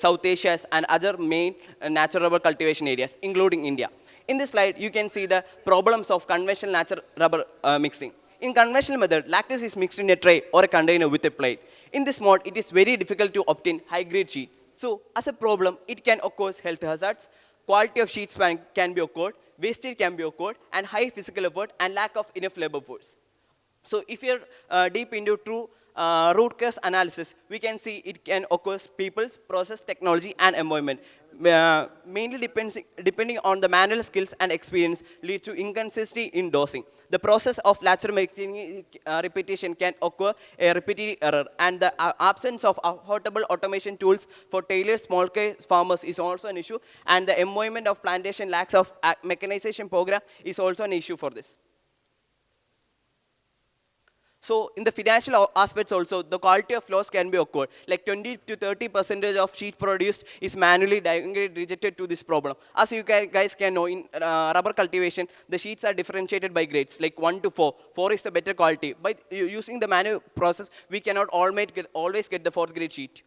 South Asia and other main natural rubber cultivation areas, including India. In this slide, you can see the problems of conventional natural rubber mixing. In conventional method, lactis is mixed in a tray or a container with a plate. In this mode, it is very difficult to obtain high-grade sheets. So, as a problem, it can occur health hazards, quality of sheets can be occurred, wastage can be occurred, and high physical effort and lack of enough labor force. So, if you're deep into true root cause analysis, we can see it can occur people's process, technology, and environment. Mainly depending on the manual skills and experience lead to inconsistency in dosing. The process of lateral making repetition can occur a repetitive error, and the absence of affordable automation tools for tailored small-scale farmers is also an issue, and the environment of plantation lacks of mechanization program is also an issue for this. So in the financial aspects also, the quality of loss can be occurred. Like 20 to 30% of sheet produced is manually downgraded, rejected to this problem. As you guys can know, in rubber cultivation, the sheets are differentiated by grades, like 1 to 4. 4 is the better quality. By using the manual process, we cannot always get the 4th grade sheet.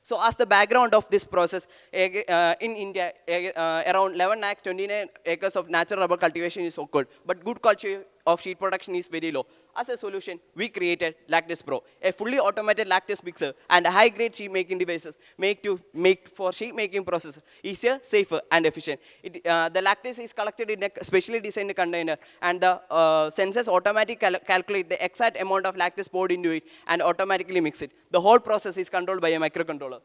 So as the background of this process, in India, around 11 lakh 29 acres of natural rubber cultivation is occurred, but good quality of sheet production is very low. As a solution, we created Lactis Pro, a fully automated lactis mixer and high-grade sheet making devices make for sheet making process easier, safer, and efficient. The lactis is collected in a specially designed container, and the sensors automatically calculate the exact amount of lactis poured into it and automatically mix it. The whole process is controlled by a microcontroller.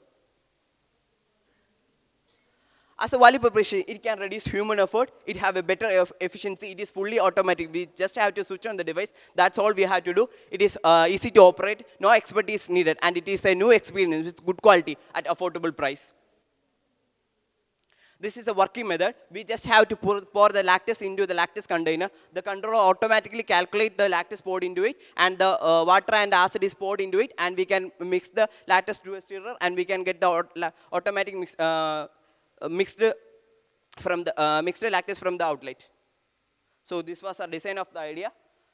As a value proposition, it can reduce human effort, it have a better efficiency, it is fully automatic. We just have to switch on the device, that's all we have to do. It is easy to operate, no expertise needed, and it is a new experience with good quality at affordable price. This is a working method. We just have to pour the lactis into the lactis container. The controller automatically calculates the lactis poured into it, and the water and acid is poured into it, and we can mix the lactis to a stirrer, and we can get the automatic mixed lactis from the outlet. So this was a design of the idea.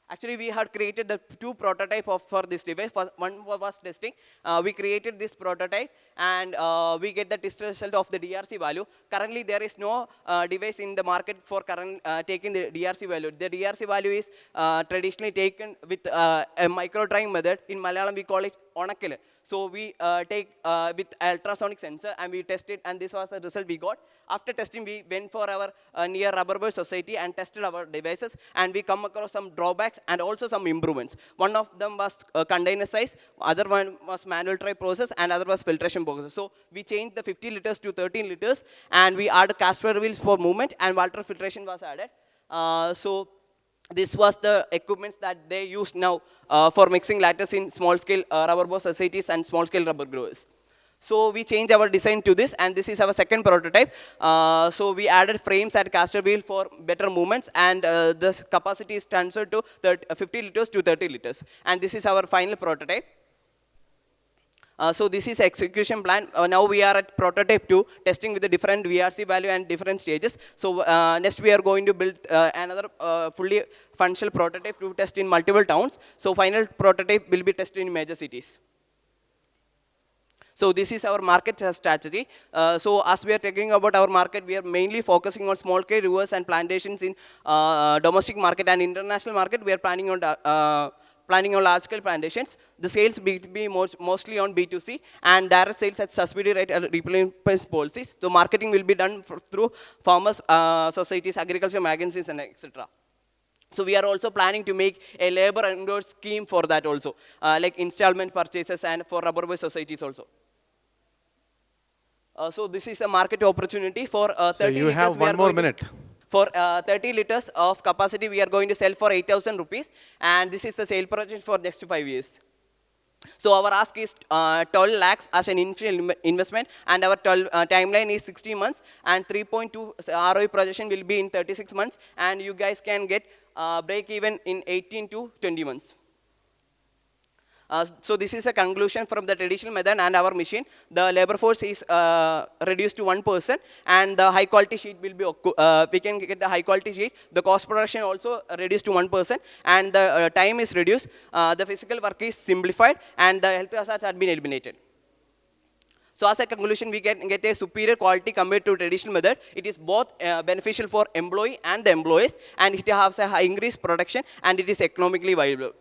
Actually, we had created the 2 prototypes for this device. One was testing. We created this prototype, and we get the test result of the DRC value. Currently, there is no device in the market for taking the DRC value. The DRC value is traditionally taken with a micro drying method. In Malayalam, we call it onakil. So we take with ultrasonic sensor, and we test it, and this was the result we got. After testing, we went for our near Rubber Boy Society and tested our devices, and we come across some drawbacks and also some improvements. One of them was container size, other one was manual tray process, and other was filtration process. So we changed the 50 liters to 13 liters, and we added caster wheels for movement, and water filtration was added. So this was the equipment that they use now for mixing lattice in small-scale rubber board societies and small-scale rubber growers. So we changed our design to this, and this is our second prototype. So we added frames and caster wheel for better movements, and the capacity is transferred to 50 liters to 30 liters. And this is our final prototype. So this is execution plan. Now we are at prototype 2, testing with the different VRC value and different stages. So next we are going to build another fully functional prototype to test in multiple towns. So final prototype will be tested in major cities. So this is our market strategy. So as we are talking about our market, we are mainly focusing on small scale rivers and plantations in domestic market and international market. We are planning on large scale plantations. The sales be mostly on B2C and direct sales at subsidy rate and replenishment policies. So marketing will be done through farmers, societies, agriculture magazines, and etc. So we are also planning to make a labor endorsed scheme for that also, like installment purchases and for rubber boy societies also. So this is a market opportunity for 30 So you liters. have We are one more going to- minute. For 30 liters of capacity, we are going to sell for 8,000 rupees, and this is the sale project for next 5 years. So our ask is 12 lakhs as an initial investment, and our timeline is 60 months, and 3.2 ROI projection will be in 36 months, and you guys can get break even in 18 to 20 months. So this is a conclusion from the traditional method and our machine. The labor force is reduced to 1%, and the high quality sheet will be, we can get the high quality sheet. The cost production also reduced to 1%, and the time is reduced. The physical work is simplified, and the health hazards have been eliminated. So as a conclusion, we get a superior quality compared to traditional method. It is both beneficial for employee and the employees, and it has a high increased production, and it is economically viable.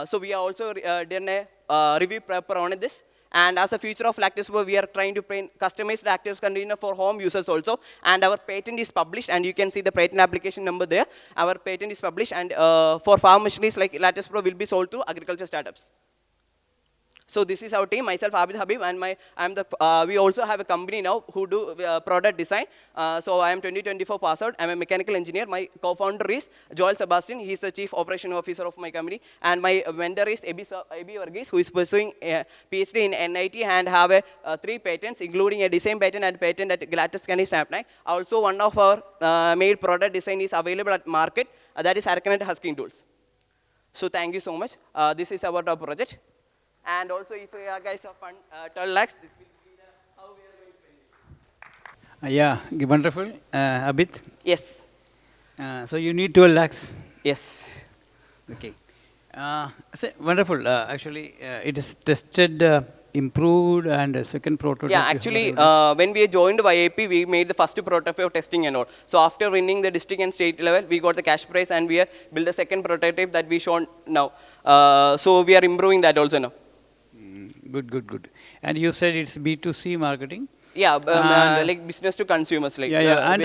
So we are also done a review paper on this. And as a future of lactose, we are trying to customize lactose container for home users also. And our patent is published, and you can see the patent application number there. Our patent is published, and for farm machineries like Lactose Pro will be sold to agriculture startups. So this is our team, myself, Abid Habib, and we also have a company now who do product design. So I am 2024 pass out. I'm a mechanical engineer. My co-founder is Joel Sebastian. He's the chief operation officer of my company. And my vendor is Ebi Varghese, who is pursuing a PhD in NIT and have 3 patents, including a design patent and patent at Glattis Candy Snapnine. Also, one of our made product design is available at market. That is Arcanet Husking Tools. So thank you so much. This is about our project. And also, if you guys have fund 12 lakhs, this will be how we are going to spend it. Yeah, wonderful. Abid, Yes. so you need 12 lakhs. Yes. Okay. So wonderful. Actually, it is tested, improved, and a second prototype. Yeah, is actually, whatever when we joined YAP, we made the first prototype of testing and all. So after winning the district and state level, we got the cash prize, and we built the second prototype that we shown now. So we are improving that also now. Good. And you said it's B2C marketing. Yeah, And- like business to consumers. Like Yeah. And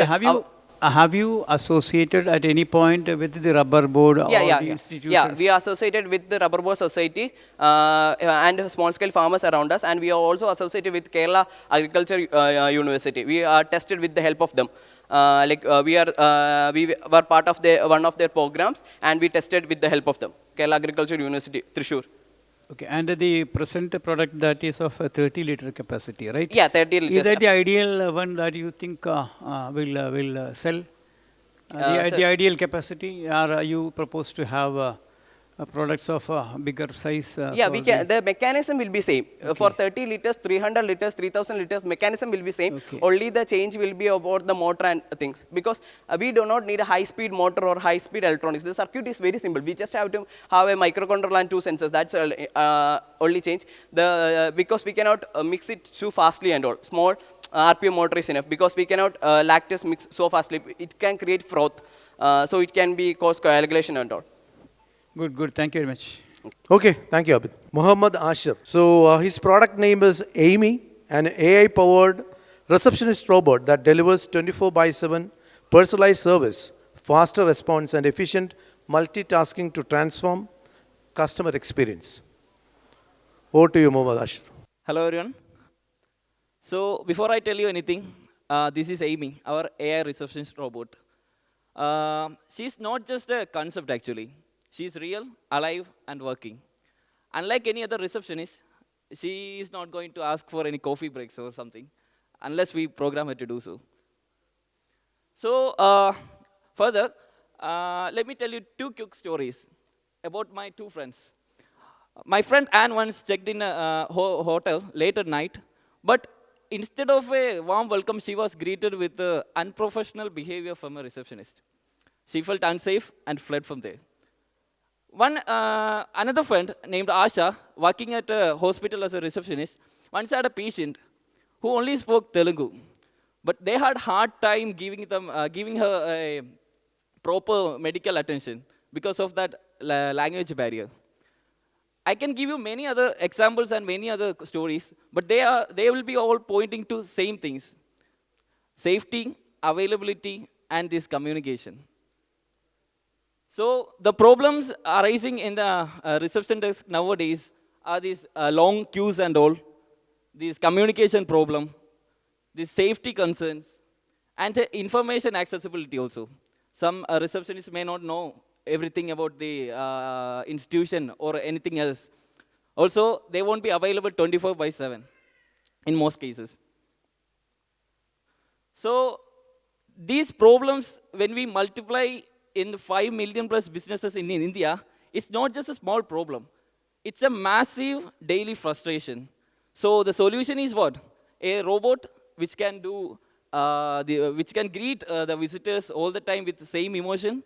have you associated at any point with the rubber board or the institutions? Yeah, we are associated with the Rubber Board Society and small scale farmers around us, and we are also associated with Kerala Agriculture University. We are tested with the help of them. We were part of one of their programs, and we tested with the help of them. Kerala Agriculture University, Thrissur. Okay, and the present product that is of a 30-liter capacity, right? Yeah, 30 liters. Is that the ideal one that you think will sell? The ideal capacity, or you propose to have products of bigger size? Yeah, the mechanism will be same. For 30 liters, 300 liters, 3000 liters, mechanism will be same. Okay. Only the change will be about the motor and things. Because we do not need a high-speed motor or high-speed electronics. The circuit is very simple. We just have to have a microcontroller and 2 sensors. That's only change. Because we cannot mix it too fastly and all. Small RPM motor is enough. Because we cannot lactose mix so fastly. It can create froth. So it can be cause coagulation and all. Good. Thank you very much. Okay, thank you, Abid. Muhammad Ashir. So his product name is Amy, an AI-powered receptionist robot that delivers 24/7 personalized service, faster response, and efficient multitasking to transform customer experience. Over to you, Muhammad Ashir. Hello everyone. So before I tell you anything, this is Amy, our AI receptionist robot. She's not just a concept actually. She's real, alive, and working. Unlike any other receptionist, she is not going to ask for any coffee breaks or something, unless we program her to do so. So further, let me tell you 2 quick stories about my 2 friends. My friend Anne once checked in a hotel late at night, but instead of a warm welcome, she was greeted with unprofessional behavior from a receptionist. She felt unsafe and fled from there. Another friend named Asha, working at a hospital as a receptionist, once had a patient who only spoke Telugu, but they had hard time giving her a proper medical attention because of that language barrier. I can give you many other examples and many other stories, but they will be all pointing to same things: safety, availability, and this communication. So the problems arising in the reception desk nowadays are these long queues and all, this communication problem, these safety concerns, and the information accessibility also. Some receptionists may not know everything about the institution or anything else. Also, they won't be available 24/7 in most cases. So these problems, when we multiply in 5 million plus businesses in India, it's not just a small problem. It's a massive daily frustration. So the solution is what? A robot which can do, which can greet the visitors all the time with the same emotion.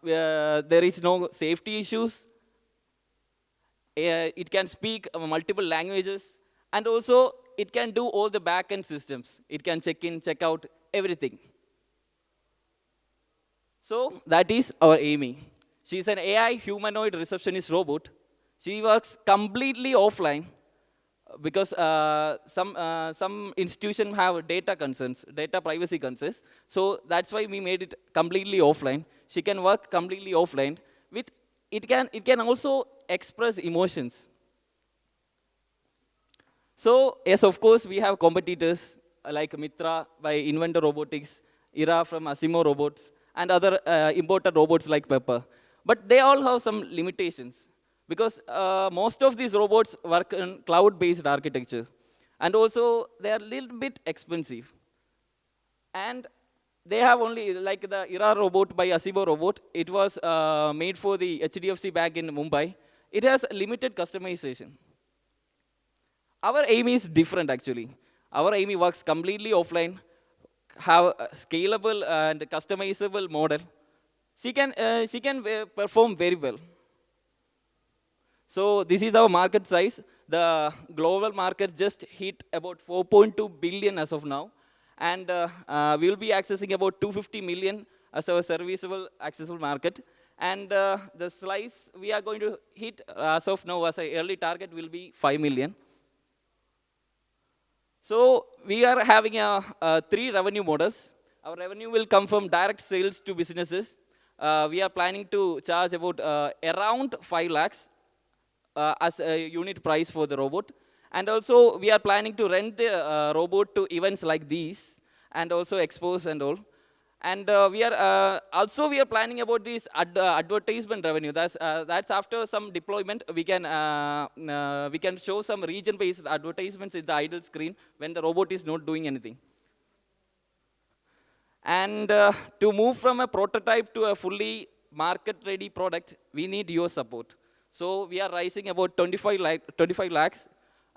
Where there is no safety issues. It can speak multiple languages, and also it can do all the back-end systems. It can check in, check out, everything. So that is our Amy. She's an AI humanoid receptionist robot. She works completely offline because some institutions have data concerns, data privacy concerns. So that's why we made it completely offline. She can work completely offline. It can also express emotions. So yes, of course, we have competitors like Mitra by Inventor Robotics, Ira from Asimo Robots, and other imported robots like Pepper. But they all have some limitations because most of these robots work in cloud-based architecture. And also, they are a little bit expensive. And they have only, like the Ira robot by Asibo Robot, it was made for the HDFC Bank in Mumbai. It has limited customization. Our Amy is different, actually. Our Amy works completely offline, have a scalable and customizable model. She can perform very well. So this is our market size. The global market just hit about 4.2 billion as of now. And we will be accessing about 250 million as our serviceable accessible market. And the slice we are going to hit as of now as an early target will be 5 million. So we are having 3 revenue models. Our revenue will come from direct sales to businesses. We are planning to charge about around 5 lakhs as a unit price for the robot. And also we are planning to rent the robot to events like these and also expos and all. And we are planning about this advertisement revenue. That's after some deployment we can show some region-based advertisements in the idle screen when the robot is not doing anything. And to move from a prototype to a fully market-ready product, we need your support. So we are raising about 25 lakhs,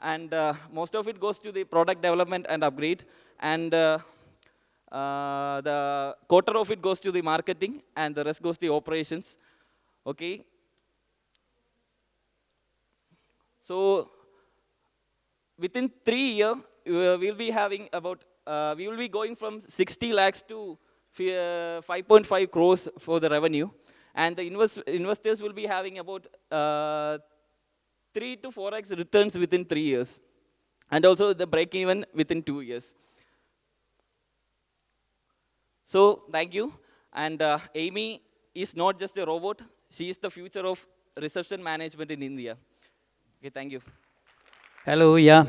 and most of it goes to the product development and upgrade, and the quarter of it goes to the marketing, and the rest goes to the operations. Okay. So within 3 years, we'll be having about we will be going from 60 lakhs to 5.5 crores for the revenue, and the investors will be having about 3 to 4x returns within 3 years, and also the break even within 2 years. So thank you. And Amy is not just a robot; she is the future of reception management in India. Okay, thank you. Hello, yeah.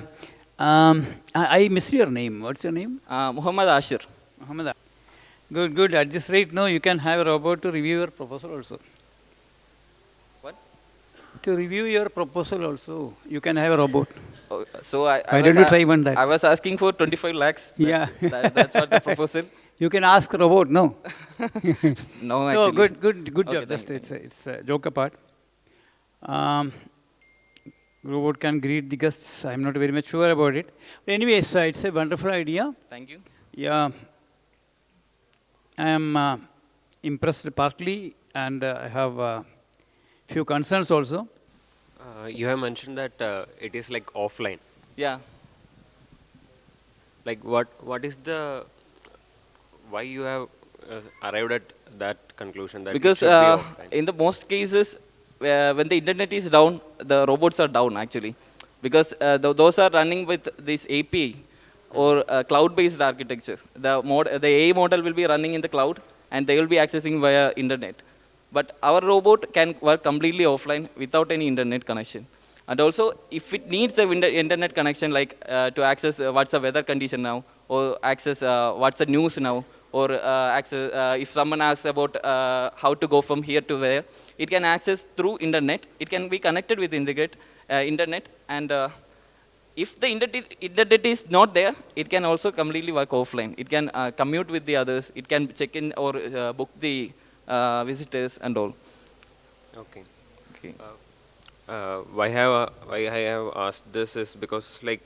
I missed your name. What's your name? Muhammad Ashir. Muhammad. Good, good. At this rate, no, you can have a robot to review your proposal also. What? To review your proposal also, you can have a robot. Oh, so I Why don't you try one that? I was asking for 25 lakhs. Yeah. That's what the proposal. You can ask a robot, no? No, so actually. good Okay, job. Just thank you. it's a joke apart. Robot can greet the guests. I'm not very much sure about it. But anyway, so it's a wonderful idea. Thank you. Yeah, I am impressed partly, and I have Few concerns also. You have mentioned that it is like offline. Yeah. Like what is the why you have arrived at that conclusion that it Because should be offline? in the most cases, when the internet is down, the robots are down actually. Because those are running with this API or cloud-based architecture. The AI model will be running in the cloud and they will be accessing via internet. But our robot can work completely offline without any internet connection. And also, if it needs a internet connection, like to access what's the weather condition now, or access what's the news now, or access if someone asks about how to go from here to there, it can access through internet. It can be connected with internet, and if the internet is not there, it can also completely work offline. It can commute with the others. It can check in or book the visitors and all. Okay. Okay. Why I have asked this is because like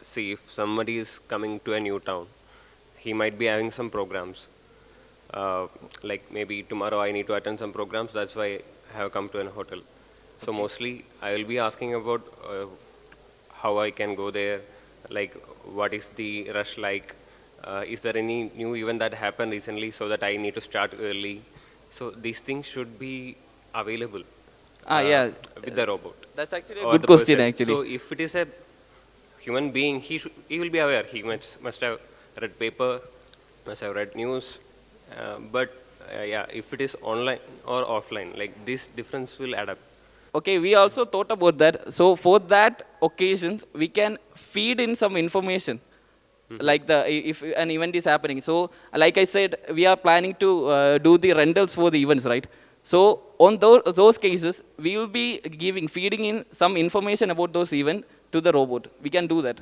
see if somebody is coming to a new town, he might be having some programs. Like maybe tomorrow I need to attend some programs. That's why I have come to a hotel. So mostly I will be asking about how I can go there, like what is the rush like, is there any new event that happened recently so that I need to start early. So these things should be available Yeah. with the robot. That's actually a or good the question, person. actually. So if it is a human being, he will be aware. He must have read paper, must have read news. But yeah, if it is online or offline, like this difference will add up. Okay, we also thought about that. So for that occasions, we can feed in some information, like if an event is happening. So like I said, we are planning to do the rentals for the events, right? So on those cases, we will be feeding in some information about those events to the robot. We can do that.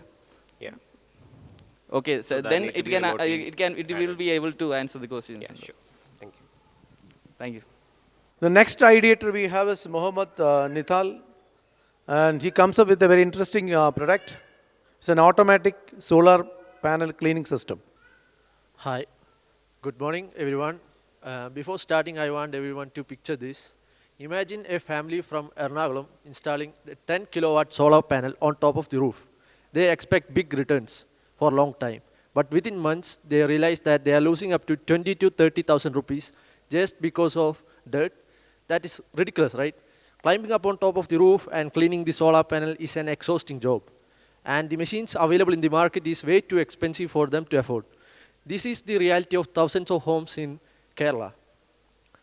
Yeah. Okay, so that then need to it be can remotely it will added. be able to answer the questions. Yeah, sure. Thank you. Thank you. The next ideator we have is Mohammed Nithal, and he comes up with a very interesting product. It's an automatic solar panel cleaning system. Hi, good morning everyone. Before starting, I want everyone to picture this. Imagine a family from Ernakulam installing a 10 kilowatt solar panel on top of the roof. They expect big returns for a long time. But within months, they realize that they are losing up to 20 to 30,000 rupees just because of dirt. That is ridiculous, right? Climbing up on top of the roof and cleaning the solar panel is an exhausting job. And the machines available in the market is way too expensive for them to afford. This is the reality of thousands of homes in Kerala.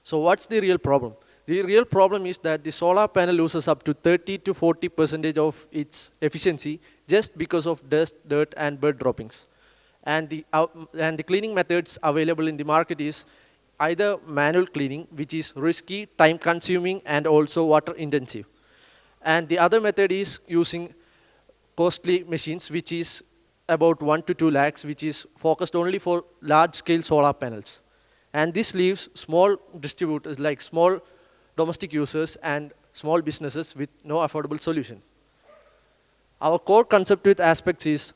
So what's the real problem? The real problem is that the solar panel loses up to 30 to 40% of its efficiency just because of dust, dirt, and bird droppings. And the cleaning methods available in the market is either manual cleaning, which is risky, time-consuming, and also water-intensive. And the other method is using costly machines, which is about 1 to 2 lakhs, which is focused only for large-scale solar panels. And this leaves small distributors, like small domestic users and small businesses with no affordable solution. Our core concept with Aspects is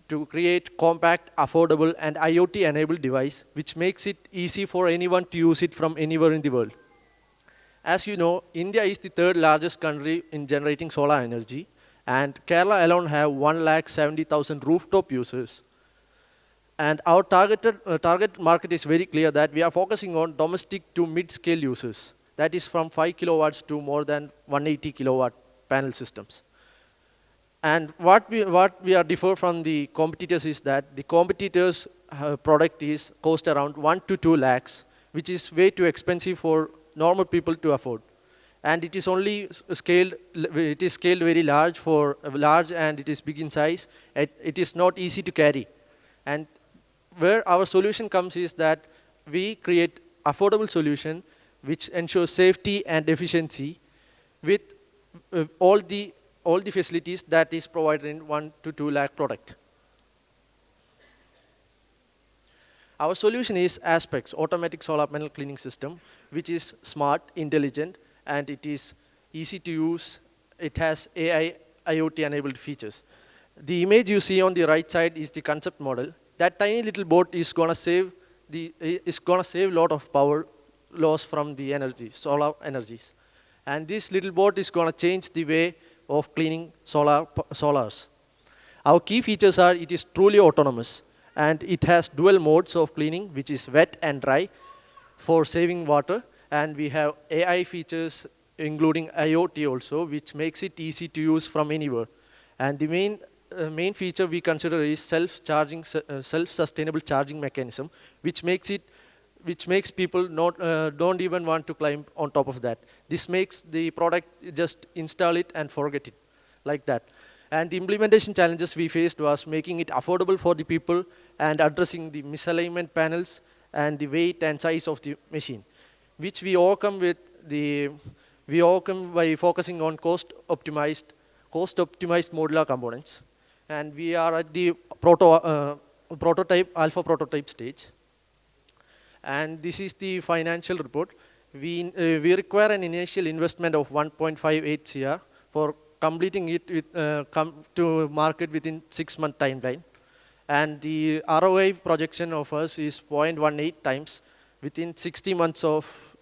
to create compact, affordable, and IoT-enabled device, which makes it easy for anyone to use it from anywhere in the world. As you know, India is the third largest country in generating solar energy, and Kerala alone have 170,000 rooftop users. And our target market is very clear that we are focusing on domestic to mid-scale users. That is from 5 kilowatts to more than 180 kilowatt panel systems. And what we are differ from the competitors is that the competitors' product is cost around 1 to 2 lakhs, which is way too expensive for normal people to afford. And it is only scaled very large and it is big in size. It is not easy to carry. And where our solution comes is that we create affordable solution which ensures safety and efficiency with all the facilities that is provided in 1 to 2 lakh product. Our solution is Aspects, automatic solar panel cleaning system, which is smart, intelligent, and it is easy to use. It has AI, IoT-enabled features. The image you see on the right side is the concept model. That tiny little boat is gonna save a lot of power loss from the solar energies. And this little boat is going to change the way of cleaning solars. Our key features are it is truly autonomous, and it has dual modes of cleaning, which is wet and dry for saving water. And we have AI features, including IoT also, which makes it easy to use from anywhere. And the main feature we consider is self-charging, self-sustainable charging mechanism, which makes people don't even want to climb on top of that. This makes the product just install it and forget it, like that. And the implementation challenges we faced was making it affordable for the people and addressing the misalignment panels and the weight and size of the machine, which we overcome by focusing on cost-optimized modular components. And we are at the alpha prototype stage. And this is the financial report. We require an initial investment of 1.58 CR for completing it come to market within 6-month timeline. And the ROI projection of us is 0.18 times within 60 months of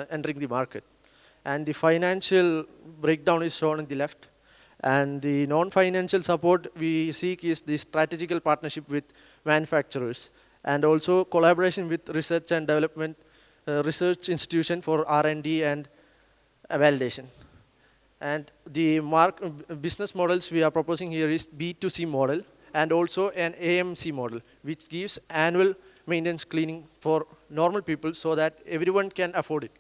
entering the market. And the financial breakdown is shown on the left. And the non-financial support we seek is the strategical partnership with manufacturers, and also collaboration with research and development, research institution for R&D and validation. And the business models we are proposing here is B2C model and also an AMC model, which gives annual maintenance cleaning for normal people so that everyone can afford it.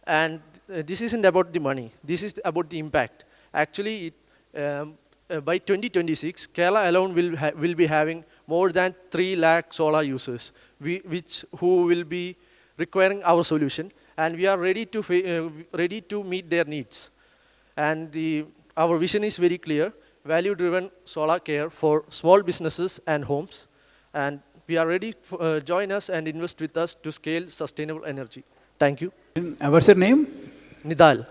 And this isn't about the money. This is about the impact. Actually, by 2026, Kerala alone will be having more than 3 lakh solar users, who will be requiring our solution, and we are ready to meet their needs. And our vision is very clear: value-driven solar care for small businesses and homes. And we are ready to join us and invest with us to scale sustainable energy. Thank you. What's your name? Nidal.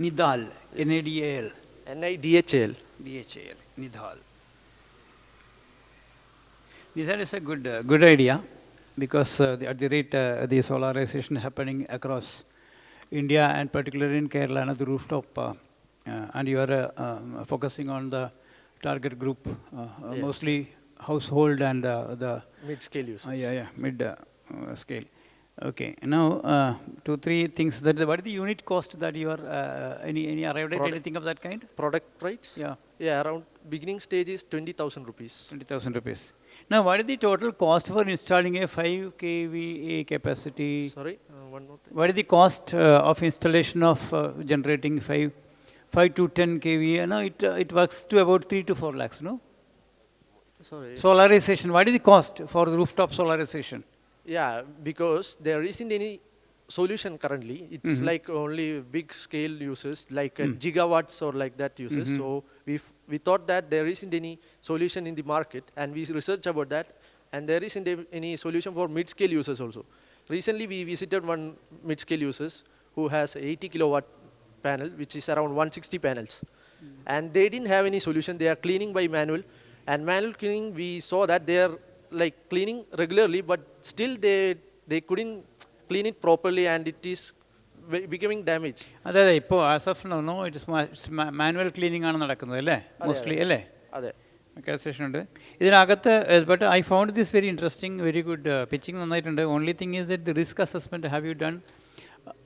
Nidal. N-A-D-A-L. Nidhal. D-H-A-L. Nidhal. Nidhal is a good idea, because at the rate the solarization happening across India and particularly in Kerala and the rooftop, and you are focusing on the target group, yes, mostly household and the mid-scale users. Mid-scale. Okay. Now, 2-3 things. What is the unit cost that you are any arrived at anything of that kind? Product price? Yeah. Yeah, around beginning stage is 20,000 rupees. 20,000 rupees. Now, what is the total cost for installing a 5 kVA capacity? Sorry, one more time. What is the cost of installation of generating 5 to 10 kVA? No, it works to about 3 to 4 lakhs, no? Sorry. Solarization. What is the cost for the rooftop solarization? Yeah, because there isn't any solution currently. It's like only big scale users, like gigawatts or like that users. So we thought that there isn't any solution in the market, and we researched about that, and there isn't any solution for mid-scale users also. Recently, we visited one mid-scale users who has 80 kilowatt panel, which is around 160 panels. And they didn't have any solution. They are cleaning by manual. And manual cleaning, we saw that they are like cleaning regularly, but still they couldn't clean it properly, and it is becoming damaged. As of now, no, it is manual cleaning mostly. But I found this very interesting, very good pitching. Only thing is that the risk assessment, have you done?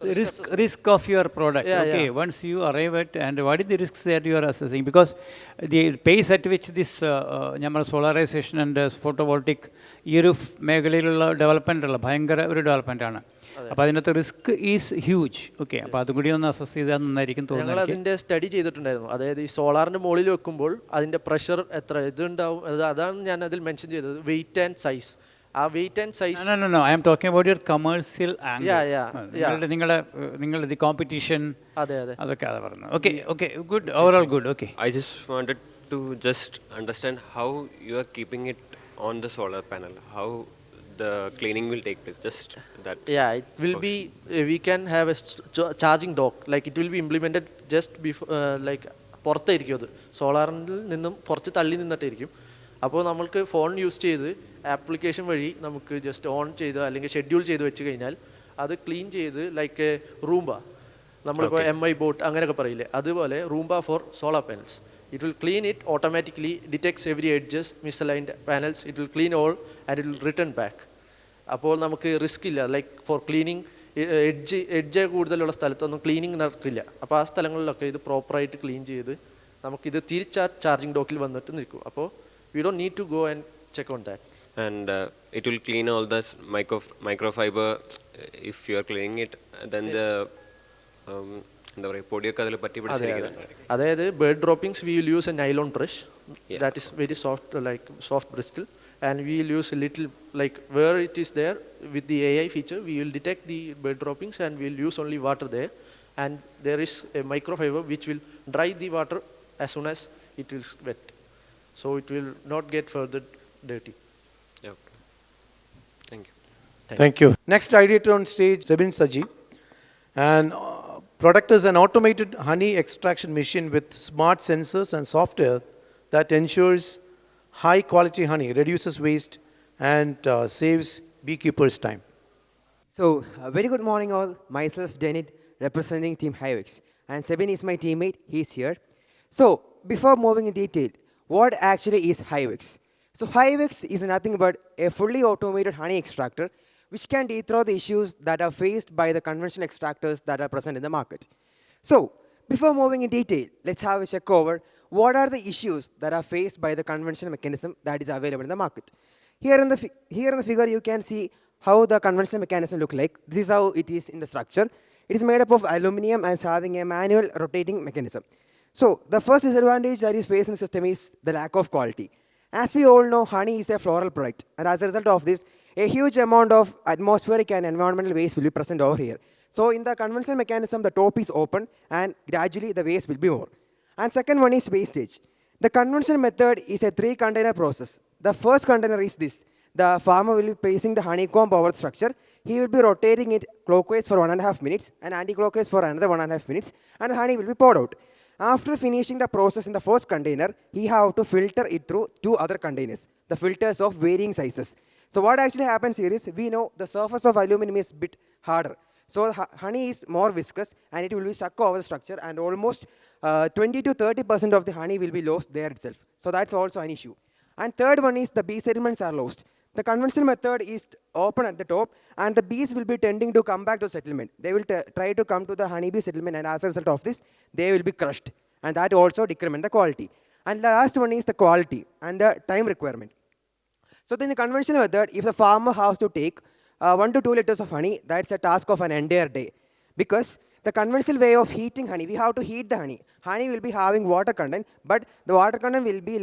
Risk of your product. Yeah, okay, yeah. Once you arrive at, and what is the risks that you are assessing? Because the pace at which this solarization and photovoltaic development development risk is huge. Okay, ഞങ്ങൾ അതിന്റെ study ചെയ്തിട്ടുണ്ടായിരുന്നു. അതായത് ഈ സോളാറിന്റെ മുകളിൽ വെക്കുമ്പോൾ അതിന്റെ pressure എത്ര ഇതുണ്ടാവും, അതാണ് ഞാൻ അതിൽ മെൻഷൻ ചെയ്തത്. Weight and size. weight and size. No. I am talking about your commercial angle. The competition. Okay, good. Overall good. Okay. I just wanted to just understand how you are keeping it on the solar panel. How the cleaning will take place. Just that. Yeah, it will be. We can have a charging dock. Like it will be implemented just before, like പുറത്തായിരിക്കും അത്. സോളാറിൽ നിന്നും കുറച്ച് തള്ളി നിന്നിട്ടായിരിക്കും. അപ്പോൾ നമ്മൾക്ക് phone use ചെയ്ത് application വഴി നമുക്ക് just on ചെയ്ത് അല്ലെങ്കിൽ ഷെഡ്യൂൾ ചെയ്ത് വെച്ച് കഴിഞ്ഞാൽ അത് ക്ലീൻ ചെയ്ത് ലൈക്ക് നമ്മളിപ്പോൾ MI ബോട്ട് അങ്ങനെയൊക്കെ പറയില്ലേ, അതുപോലെ Roomba for solar panels. It will clean it automatically, detects every edges, misaligned panels, it will clean all and it will return back. അപ്പോൾ നമുക്ക് റിസ്ക് ഇല്ല, ലൈക്ക് ഫോർ ക്ലീനിങ് എഡ്ജ് കൂടുതലുള്ള സ്ഥലത്തൊന്നും cleaning നടക്കില്ല. അപ്പോൾ ആ സ്ഥലങ്ങളിലൊക്കെ ഇത് പ്രോപ്പറായിട്ട് ക്ലീൻ ചെയ്ത് നമുക്കിത് തിരിച്ച് ആ ചാർജിങ് ഡോക്കിൽ വന്നിട്ട് നിൽക്കും. അപ്പോൾ we don't need to go and check on that. And it will clean all the microfiber if you are cleaning it, then the എന്താ പറയുക പൊടിയൊക്കെ അതിൽ പറ്റി പിടിച്ചിരിക്കുന്നത്. അതായത് bird droppings we will use a nylon brush that is very soft, like soft bristle, and we will use a little, like where it is there with the AI feature, we will detect the bird droppings and we will use only water there, and there is a microfiber which will dry the water as soon as it is wet, so it will not get further dirty. Okay. Thank you. Thank you. Next ideator on stage, Sabin Saji. And product is an automated honey extraction machine with smart sensors and software that ensures high quality honey, reduces waste, and saves beekeepers' time. So, very good morning all. Myself, Denit, representing Team Hivix. And Sabin is my teammate. He's here. So, before moving in detail, what actually is Hivix? So, Hivix is nothing but a fully automated honey extractor which can dethrone the issues that are faced by the conventional extractors that are present in the market. So, before moving in detail, let's have a check over what are the issues that are faced by the conventional mechanism that is available in the market. Here in the figure, you can see how the conventional mechanism look like. This is how it is in the structure. It is made up of aluminum and having a manual rotating mechanism. So the first disadvantage that is faced in the system is the lack of quality. As we all know, honey is a floral product, and as a result of this, a huge amount of atmospheric and environmental waste will be present over here. So in the conventional mechanism, the top is open and gradually the waste will be more. And second one is wastage. The conventional method is a 3-container process. The first container is this. The farmer will be placing the honeycomb over the structure. He will be rotating it clockwise for 1.5 minutes and anti-clockwise for another 1.5 minutes, and the honey will be poured out. After finishing the process in the first container, he have to filter it through 2 other containers, the filters of varying sizes. So what actually happens here is, we know the surface of aluminum is a bit harder. So honey is more viscous and it will be stuck over the structure, and almost 20 to 30% of the honey will be lost there itself. So that's also an issue. And third one is the bee settlements are lost. The conventional method is open at the top, and the bees will be tending to come back to settlement. They will try to come to the honeybee settlement, and as a result of this, they will be crushed, and that also decrement the quality. And the last one is the quality and the time requirement. So in the conventional method, if the farmer has to take 1 to 2 liters of honey, that's a task of an entire day. Because the conventional way of heating honey, we have to heat the honey. Honey will be having water content, but the water content will be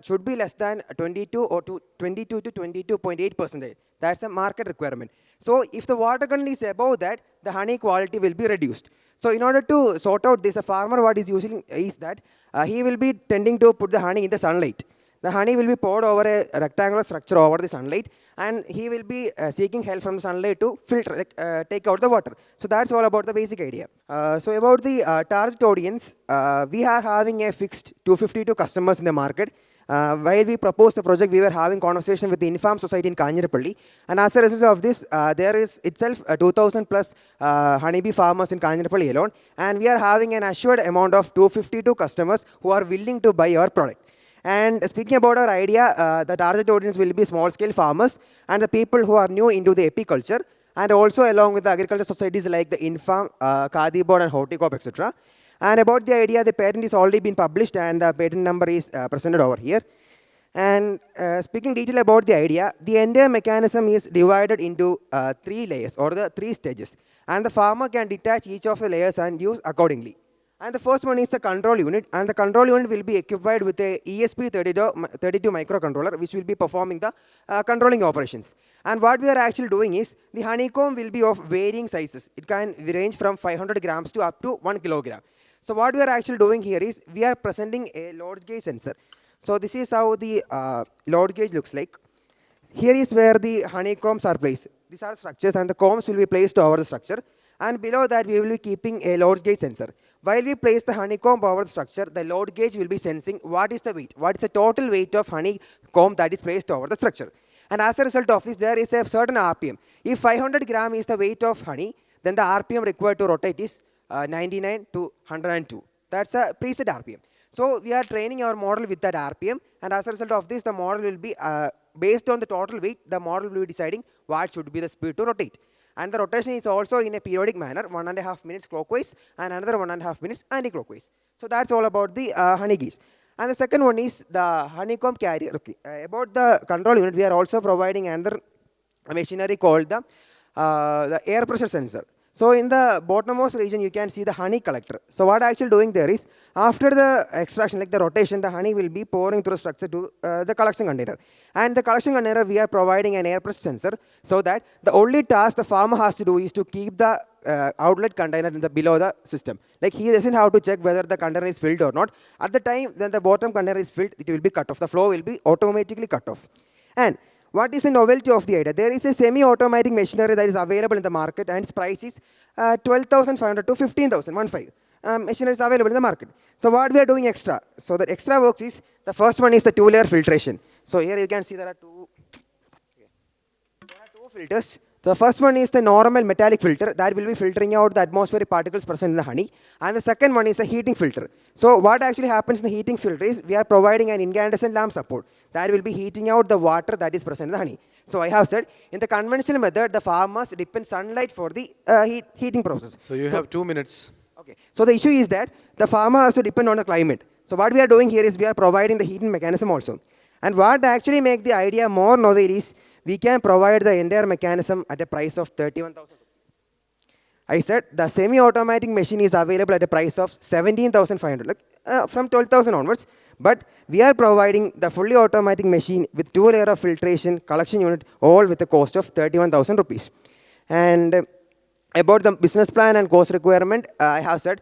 should be less than 22 to 22.8%. That's a market requirement. So if the water content is above that, the honey quality will be reduced. So in order to sort out this, a farmer what is using is that he will be tending to put the honey in the sunlight. The honey will be poured over a rectangular structure over the sunlight, and he will be seeking help from the sunlight to filter, take out the water. So that's all about the basic idea. So about the target audience, we are having a fixed 252 customers in the market. While we proposed the project, we were having conversation with the Inform Society in Kanjirapalli, and as a result of this, there is itself 2,000 plus honeybee farmers in Kanjirapalli alone, and we are having an assured amount of 252 customers who are willing to buy our product. And speaking about our idea, the target audience will be small-scale farmers and the people who are new into the apiculture, and also along with the agriculture societies like the Inform, Khadi Board and Horticorp, etc. And about the idea, the patent is already been published and the patent number is presented over here. And speaking detail about the idea, the entire mechanism is divided into 3 layers or the 3 stages. And the farmer can detach each of the layers and use accordingly. And the first one is the control unit, and the control unit will be equipped with a ESP32 microcontroller, which will be performing the controlling operations. And what we are actually doing is, the honeycomb will be of varying sizes. It can range from 500 grams to up to 1 kilogram. So what we are actually doing here is, we are presenting a load gauge sensor. So this is how the load gauge looks like. Here is where the honeycombs are placed. These are structures, and the combs will be placed over the structure. And below that, we will be keeping a load gauge sensor. While we place the honeycomb over the structure, the load gauge will be sensing what is the weight, what is the total weight of honeycomb that is placed over the structure. And as a result of this, there is a certain RPM. If 500 gram is the weight of honey, then the RPM required to rotate is 99 to 102. That's a preset RPM. So we are training our model with that RPM, and as a result of this, the model will be based on the total weight. The model will be deciding what should be the speed to rotate. And the rotation is also in a periodic manner, 1.5 minutes clockwise and another 1.5 minutes anti-clockwise. So that's all about the honey gauge. And the second one is the honeycomb carrier. Okay. About the control unit, we are also providing another machinery called the air pressure sensor. So in the bottommost region, you can see the honey collector. So what actually doing there is, after the extraction, like the rotation, the honey will be pouring through the structure to the collection container. And the collection container, we are providing an air pressure sensor, so that the only task the farmer has to do is to keep the outlet container in the below the system. Like he doesn't have to check whether the container is filled or not. At the time when the bottom container is filled, it will be cut off. The flow will be automatically cut off. And what is the novelty of the idea? There is a semi-automatic machinery that is available in the market, and its price is 12,500 to 15,000. Machinery is available in the market. So what we are doing extra? So the extra works is, the first one is the two-layer filtration. So here you can see there are two filters. The first one is the normal metallic filter that will be filtering out the atmospheric particles present in the honey. And the second one is a heating filter. So what actually happens in the heating filter is, we are providing an incandescent lamp support that will be heating out the water that is present in the honey. So I have said, in the conventional method, the farmers depend sunlight for the heating process. So you have 2 minutes. Okay. So the issue is that the farmer has to depend on the climate. So what we are doing here is, we are providing the heating mechanism also. And what actually makes the idea more novel is, we can provide the entire mechanism at a price of 31,000. I said the semi-automatic machine is available at a price of 17,500, like, from 12,000 onwards. But we are providing the fully automatic machine with two-layer of filtration, collection unit, all with a cost of 31,000 rupees. And about the business plan and cost requirement, I have said,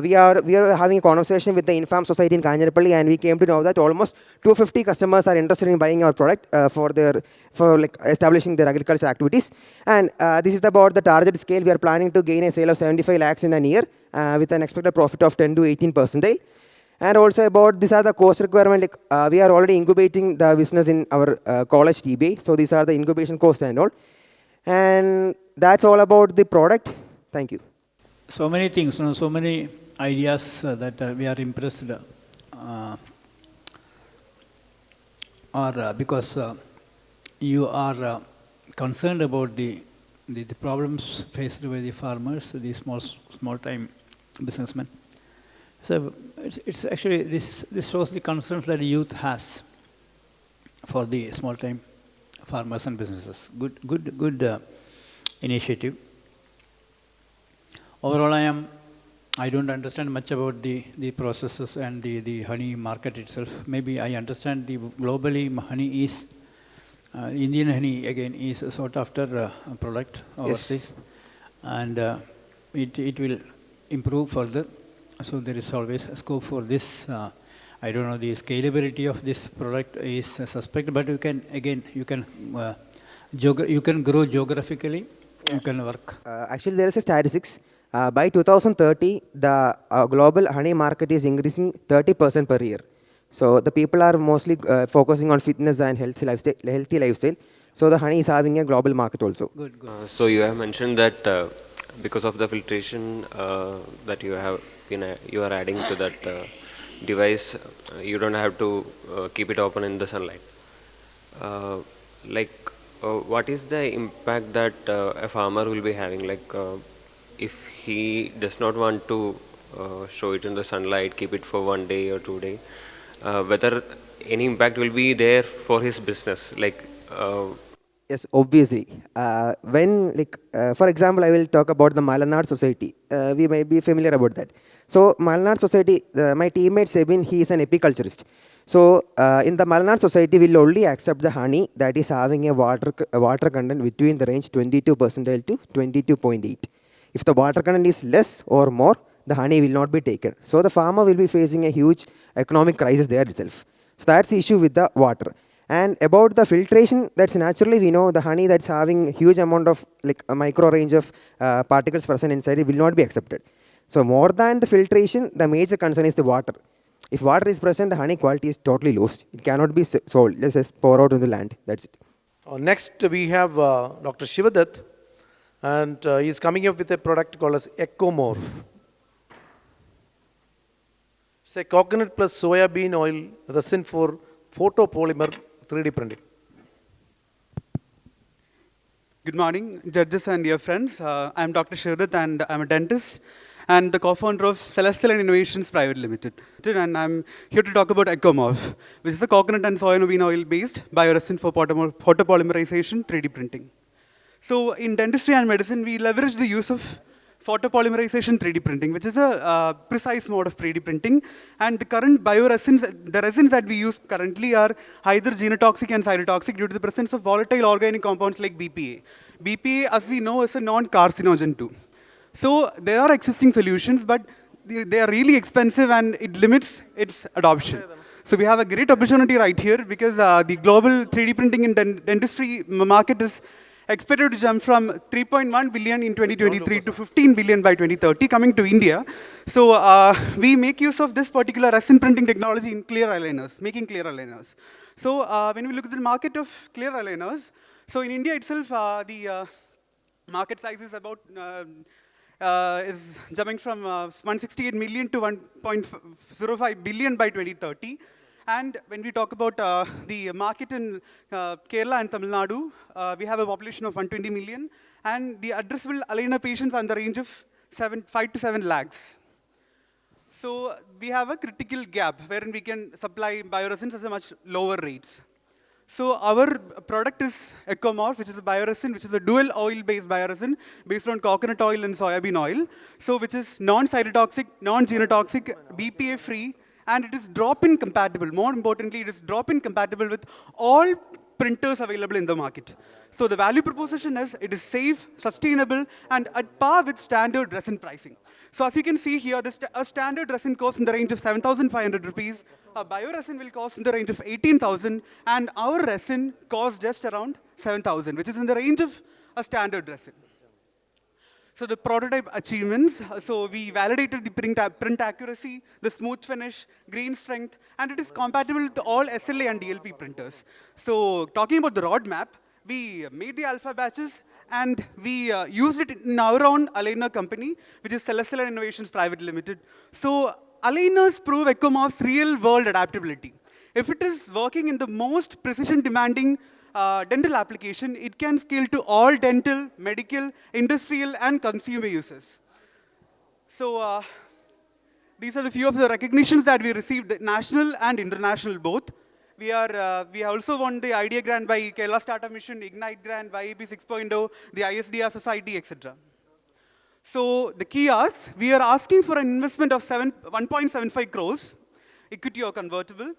we are having a conversation with the Infam Society in Kanjarapalli, and we came to know that almost 250 customers are interested in buying our product for like establishing their agricultural activities. And this is about the target scale. We are planning to gain a sale of 75 lakhs in a year with an expected profit of 10 to 18%. And also about, these are the cost requirement. Like, we are already incubating the business in our college TBA. So these are the incubation costs and all. And that's all about the product. Thank you. So many things, so many ideas that we are impressed, because you are concerned about the problems faced by the farmers, the small time businessmen. So it's actually, this shows the concerns that the youth has for the small time farmers and businesses. Good initiative. Overall, I don't understand much about the processes and the honey market itself. Maybe I understand globally honey is, Indian honey again is a sought after product overseas. Yes. And it will improve further. So there is always a scope for this. I don't know, the scalability of this product is suspect, but you can grow geographically. You can work. Actually, there is a statistics. By 2030, the global honey market is increasing 30% per year. So the people are mostly focusing on fitness and healthy lifestyle. So the honey is having a global market also. Good. So you have mentioned that because of the filtration that you are adding to that device, you don't have to keep it open in the sunlight. What is the impact that a farmer will be having? If he does not want to show it in the sunlight, keep it for 1 day or 2 days, whether any impact will be there for his business? Yes, obviously. For example, I will talk about the Malanad Society. We may be familiar about that. So Malanad Society, my teammate Sebin, he is an apiculturist. So in the Malanad Society, we will only accept the honey that is having a water content between the range 22% to 22.8. If the water content is less or more, the honey will not be taken. So the farmer will be facing a huge economic crisis there itself. So that's the issue with the water. And about the filtration, that's naturally we know the honey that's having huge amount of a micro range of particles present inside it will not be accepted. So more than the filtration, the major concern is the water. If water is present, the honey quality is totally lost. It cannot be sold. Let's just pour out on the land. That's it. Next, we have Dr. Shivadath, and he is coming up with a product called as Ecomorph. Say coconut plus soya bean oil resin for photopolymer 3D printing. Good morning, judges and dear friends. I'm Dr. Shivdat and I'm a dentist and the co-founder of Celestial Innovations Private Limited. And I'm here to talk about Ecomorph, which is a coconut and soya bean oil based bioresin for photopolymerization 3D printing. So in dentistry and medicine, we leverage the use of photopolymerization 3D printing, which is a precise mode of 3D printing. And the current bioresins, the resins that we use currently are either genotoxic and cytotoxic due to the presence of volatile organic compounds like BPA. BPA, as we know, is a non-carcinogen too. So there are existing solutions, but they are really expensive and it limits its adoption. So we have a great opportunity right here because the global 3D printing in dentistry market is expected to jump from 3.1 billion in 2023 to 15 billion by 2030, coming to India. So we make use of this particular resin printing technology in clear aligners, making clear aligners. So when we look at the market of clear aligners, so in India itself, the market size is about is jumping from 168 million to 1.05 billion by 2030. And when we talk about the market in Kerala and Tamil Nadu, we have a population of 120 million, and the addressable aligner patients are in the range of 5 to 7 lakhs. So we have a critical gap wherein we can supply bioresins at a much lower rates. So our product is Ecomorph, which is a bioresin, which is a dual oil-based bioresin based on coconut oil and soybean oil. So which is non-cytotoxic, non-genotoxic, BPA-free, and it is drop-in compatible. More importantly, it is drop-in compatible with all printers available in the market. So the value proposition is it is safe, sustainable, and at par with standard resin pricing. So as you can see here, a standard resin costs in the range of 7,500 rupees. A bioresin will cost in the range of 18,000, and our resin costs just around 7,000, which is in the range of a standard resin. So the prototype achievements, so we validated the print accuracy, the smooth finish, green strength, and it is compatible with all SLA and DLP printers. So talking about the roadmap, we made the alpha batches and we used it in our own aligner company, which is Celestial Innovations Private Limited. So aligners prove Ecomorph's real-world adaptability. If it is working in the most precision-demanding dental application, it can scale to all dental, medical, industrial, and consumer uses. So these are the few of the recognitions that we received, national and international both. We also won the Idea Grant by Kerala Startup Mission, Ignite Grant, YAP 6.0, the ISDR Society, etc. So the key asks, we are asking for an investment of 1.75 crores, equity or convertible.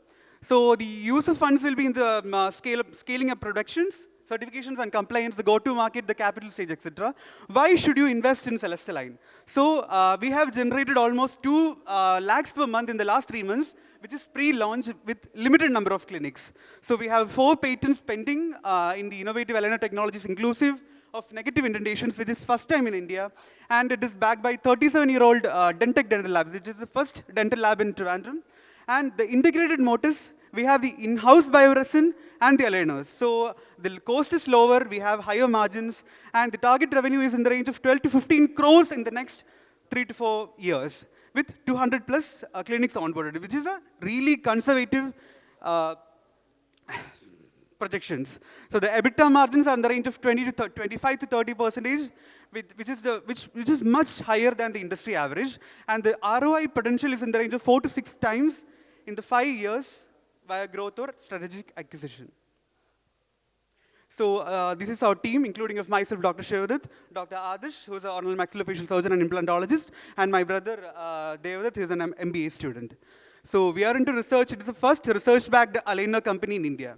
So the use of funds will be in the scaling up productions, certifications and compliance, the go-to market, the capital stage, etc. Why should you invest in Celestial? So we have generated almost 2 lakhs per month in the last 3 months, which is pre-launch with limited number of clinics. So we have 4 patents pending in the innovative aligner technologies inclusive of negative indentations, which is first time in India. And it is backed by 37-year-old Dentec Dental Labs, which is the first dental lab in Trivandrum. And the integrated modes, we have the in-house bioresin and the aligners. So the cost is lower, we have higher margins, and the target revenue is in the range of 12 to 15 crores in the next 3 to 4 years, with 200 plus clinics onboarded, which is a really conservative projections. So the EBITDA margins are in the range of 25 to 30%, which is much higher than the industry average. And the ROI potential is in the range of 4 to 6 times in the 5 years via growth or strategic acquisition. So this is our team, including of myself, Dr. Shivdat, Dr. Adish, who is an oral maxillofacial surgeon and implantologist, and my brother, Devadat, who is an MBA student. So we are into research. It is the first research-backed aligner company in India.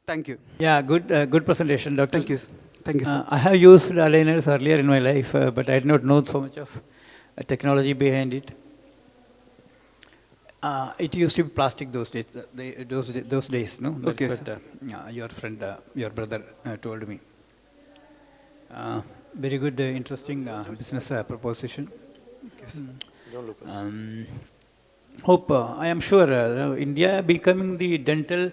Thank you. Yeah, good presentation, Doctor. Thank you. Thank you, sir. I have used aligners earlier in my life, but I did not know so much of technology behind it. It used to be plastic those days. Those days, no? That's okay, what your friend, your brother told me. Very good, interesting business proposition. Hope I am sure India becoming the dental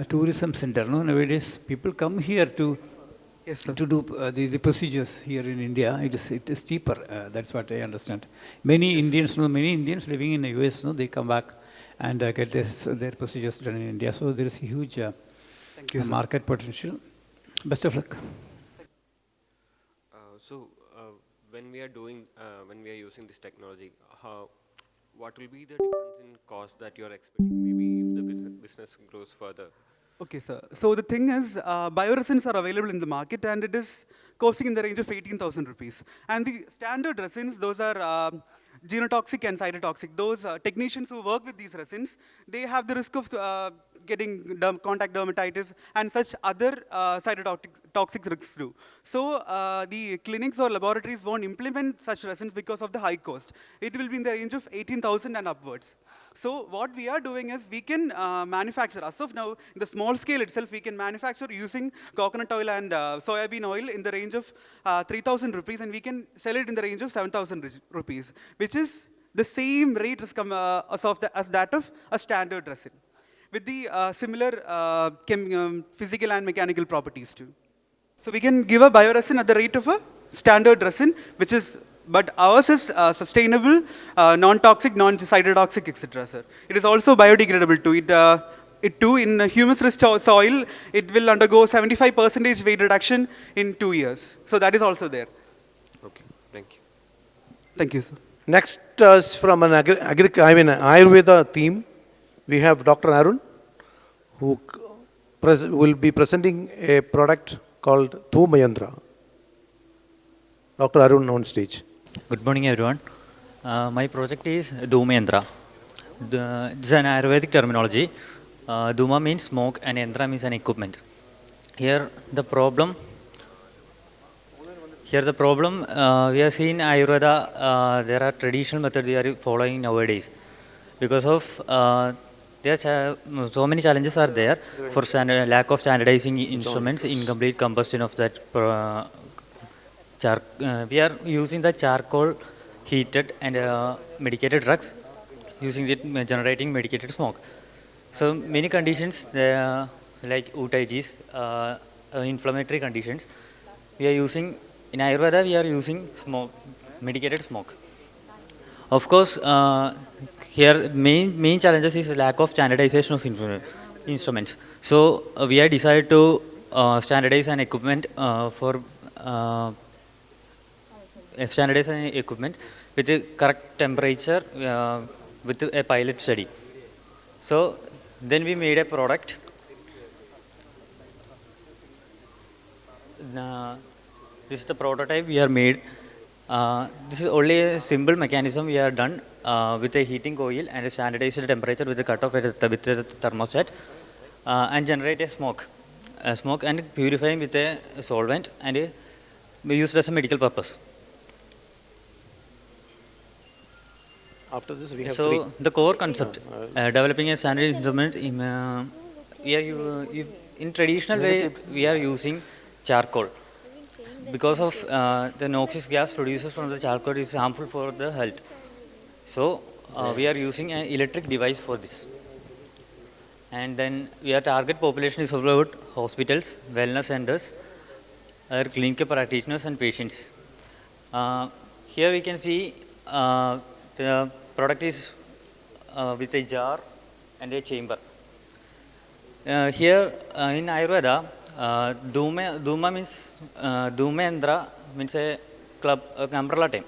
tourism center. No, nowadays people come here to Yes, sir. to do the procedures here in India. It is cheaper. That's what I understand. Many Indians, many Indians living in the US, they come back and get their procedures done in India. So there is a huge Thank you, sir. market potential. Best of luck. When we are when we are using this technology, what will be the difference in cost that you are expecting? Maybe if the business grows further. Okay, sir. So the thing is, bioresins are available in the market, and it is costing in the range of 18,000 rupees. And the standard resins, those are genotoxic and cytotoxic. Those technicians who work with these resins, they have the risk of getting contact dermatitis and such other cytotoxic risks too. So the clinics or laboratories won't implement such resins because of the high cost. It will be in the range of 18,000 and upwards. So what we are doing is we can manufacture, as of now, in the small scale itself, we can manufacture using coconut oil and soybean oil in the range of 3,000 rupees, and we can sell it in the range of 7,000 rupees, which is the same rate as that of a standard resin, with the similar physical and mechanical properties too. So we can give a bioresin at the rate of a standard resin, which is, but ours is sustainable, non-toxic, non-cytotoxic, etc. Sir, it is also biodegradable too. It too, in humus-rich soil, it will undergo 75% weight reduction in 2 years. So that is also there. Okay, thank you. Thank you, sir. Next is from an Ayurveda theme. We have Dr. Arun, who will be presenting a product called Dhumayandra. Dr. Arun on stage. Good morning, everyone. My project is Dhumayandra. It's an Ayurvedic terminology. Dhuma means smoke and Yandra means an equipment. Here the problem we are seeing Ayurveda, there are traditional methods we are following nowadays. Because of so many challenges are there for lack of standardizing instruments, incomplete combustion of that. We are using the charcoal heated and medicated drugs, using it generating medicated smoke. So many conditions like otitis, inflammatory conditions, we are using in Ayurveda. We are using medicated smoke. Of course, here main challenges is lack of standardization of instruments. So we have decided to standardize an equipment with a correct temperature with a pilot study. So then we made a product. This is the prototype we are made. This is only a simple mechanism we are done with a heating coil and a standardized temperature with a cutoff with the thermostat and generate a smoke and purifying with a solvent and we used as a medical purpose. After this, we have the core concept, developing a standard instrument. In traditional way, we are using charcoal because of the noxious gas produced from the charcoal is harmful for the health. So we are using an electric device for this. And then our target population is about hospitals, wellness centers, clinical practitioners and patients. Here we can see the product is with a jar and a chamber. Here in Ayurveda, Dhuma means Dhumayandra means a club, umbrella term.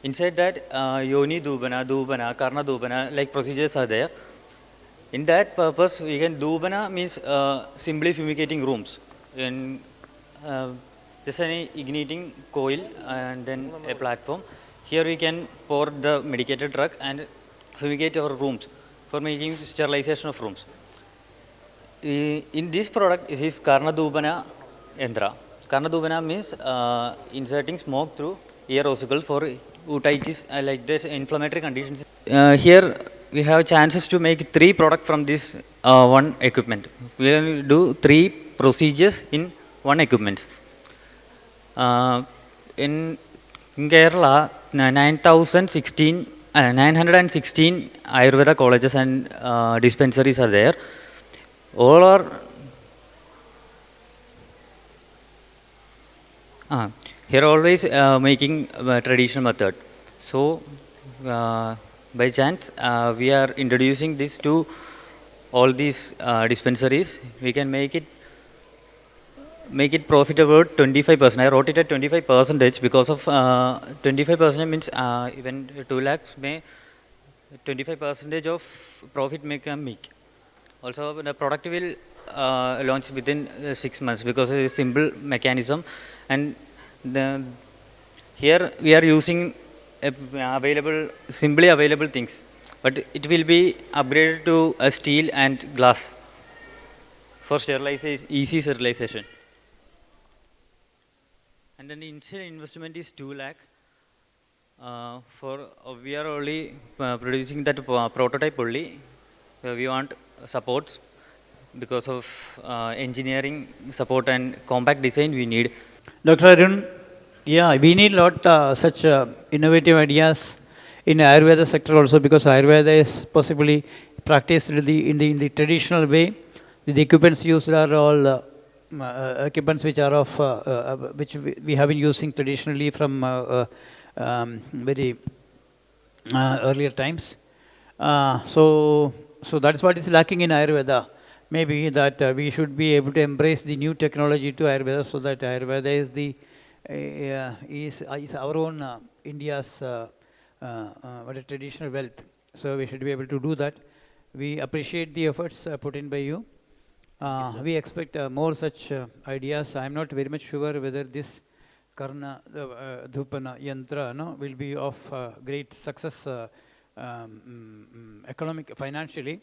Inside that, Yoni Dhubana, Karna Dhubana, like procedures are there. In that purpose, we can Dhubana means simply fumigating rooms. In just an igniting coil and then a platform. Here we can pour the medicated drug and fumigate our rooms for making sterilization of rooms. In this product, it is Karna Dhubana Yandra. Karna Dhubana means inserting smoke through ear ossicle for otitis like this inflammatory conditions. Here we have chances to make 3 products from this one equipment. We will do 3 procedures in one equipment. In Kerala, 916 Ayurveda colleges and dispensaries are there. All are Here always making traditional method. So by chance we are introducing this to all these dispensaries. We can make it profitable 25%. I wrote it at 25% because of 25% means even 2 lakhs may 25% of profit can make. Also the product will launch within 6 months because it is simple mechanism, and the, here we are using simply available things, but it will be upgraded to steel and glass for sterilization, easy sterilization. And then the initial investment is 2 lakh. We are only producing that prototype only. We want supports because of engineering support and compact design we need. Dr. Arun, yeah, we need lot such innovative ideas in Ayurveda sector also, because Ayurveda is possibly practiced in the traditional way. The equipments used are all equipments which are of which we have been using traditionally from very earlier times. So that is what is lacking in Ayurveda. Maybe that we should be able to embrace the new technology to Ayurveda, so that Ayurveda is our own India's what a traditional wealth. So we should be able to do that. We appreciate the efforts put in by you. We expect more such ideas. I am not very much sure whether this Karna Dhupana Yantra will be of great success financially.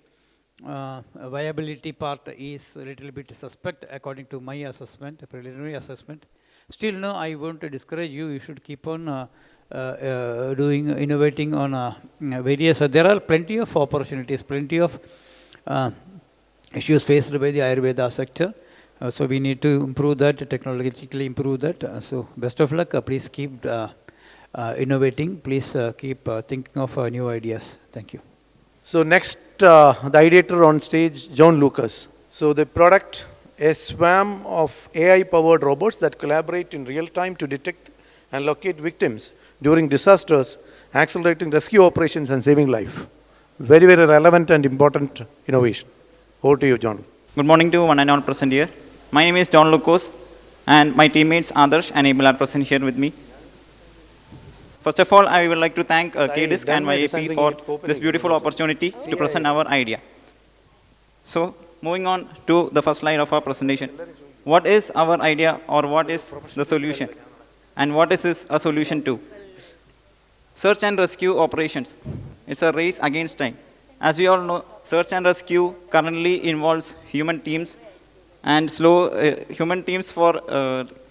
Viability part is a little bit suspect according to my assessment, preliminary assessment. Still, no, I want to discourage you. You should keep on innovating on various. There are plenty of opportunities, plenty of issues faced by the Ayurveda sector. So we need to improve that, technologically improve that. So best of luck. Please keep innovating. Please keep thinking of new ideas. Thank you. So next, the ideator on stage, John Lucas. So the product, a swarm of AI-powered robots that collaborate in real time to detect and locate victims during disasters, accelerating rescue operations and saving life. Very, very relevant and important innovation. Over to you, John. Good morning to one and all present here. My name is John Lucas, and my teammates Adarsh and Abel are present here with me. First of all, I would like to thank KDISC and my AP for this beautiful opportunity to present our idea. So, moving on to the first slide of our presentation. What is our idea, or what is the solution? And what is this a solution to? Search and rescue operations. It's a race against time. As we all know, search and rescue currently involves human teams and human teams for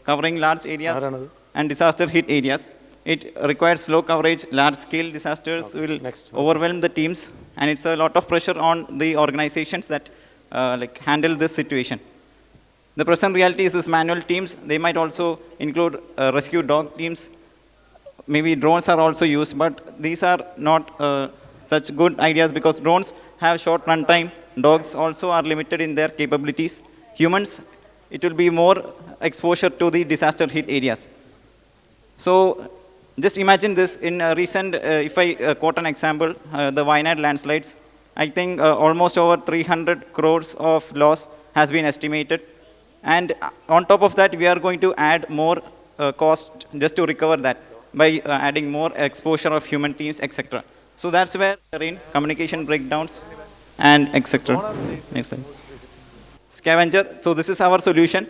covering large areas and disaster hit areas. It requires slow coverage. Large scale disasters will overwhelm the teams, and it's a lot of pressure on the organizations that handle this situation. The present reality is this manual teams. They might also include rescue dog teams. Maybe drones are also used, but these are not such good ideas because drones have short runtime. Dogs also are limited in their capabilities. Humans, it will be more exposure to the disaster hit areas. So just imagine this in recent, if I quote an example, the Wayanad landslides, I think almost over 300 crores of loss has been estimated. And on top of that, we are going to add more cost just to recover that by adding more exposure of human teams, etc. So that's where communication breakdowns and etc. Next slide. Scavenger. So this is our solution.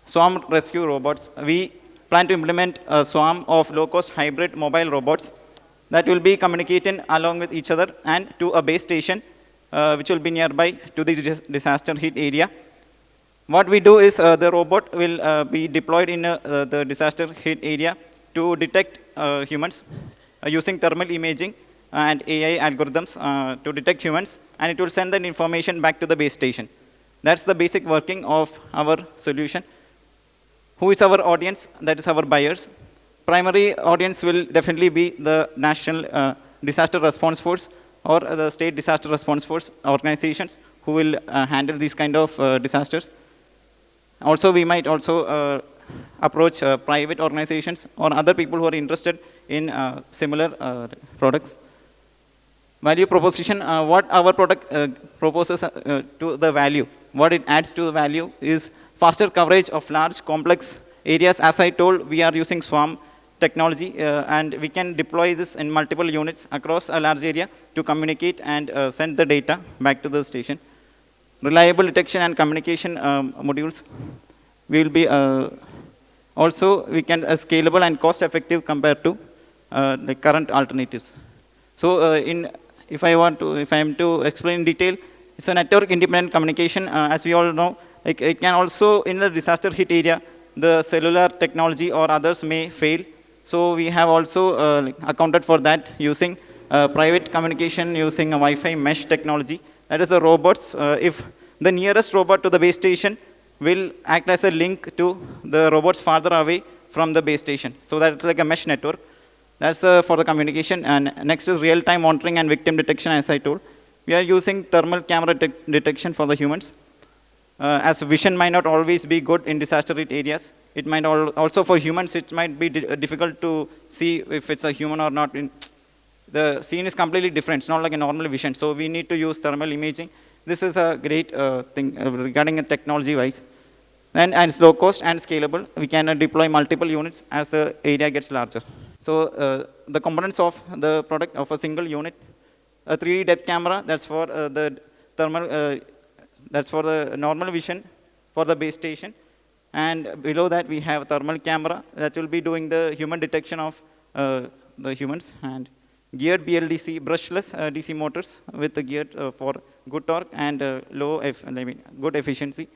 Swarm rescue robots. We plan to implement a swarm of low-cost hybrid mobile robots that will be communicating along with each other and to a base station which will be nearby to the disaster hit area. What we do is the robot will be deployed in the disaster hit area to detect humans using thermal imaging and AI algorithms to detect humans, and it will send that information back to the base station. That's the basic working of our solution. Who is our audience? That is our buyers. Primary audience will definitely be the National Disaster Response Force or the State Disaster Response Force organizations who will handle these kind of disasters. Also, we might also approach private organizations or other people who are interested in similar products. Value proposition, what our product proposes to the value, what it adds to the value is faster coverage of large complex areas. As I told, we are using swarm technology and we can deploy this in multiple units across a large area to communicate and send the data back to the station. Reliable detection and communication modules. We will be also we can scalable and cost effective compared to the current alternatives. So if I am to explain in detail, it's a network independent communication. As we all know, like it can also in the disaster hit area, the cellular technology or others may fail. So we have also accounted for that using private communication using a Wi-Fi mesh technology. That is the robots. If the nearest robot to the base station will act as a link to the robots farther away from the base station. So that's like a mesh network. That's for the communication. And next is real-time monitoring and victim detection, as I told. We are using thermal camera detection for the humans. As vision might not always be good in disaster-hit areas, it might also for humans, it might be difficult to see if it's a human or not. The scene is completely different. It's not like a normal vision. So we need to use thermal imaging. This is a great thing regarding technology-wise. And it's low cost and scalable. We can deploy multiple units as the area gets larger. So the components of the product of a single unit, a 3D depth camera, that's for the thermal, that's for the normal vision for the base station. And below that we have a thermal camera that will be doing the human detection of the humans, and geared BLDC, brushless DC motors with the geared for good torque and good efficiency.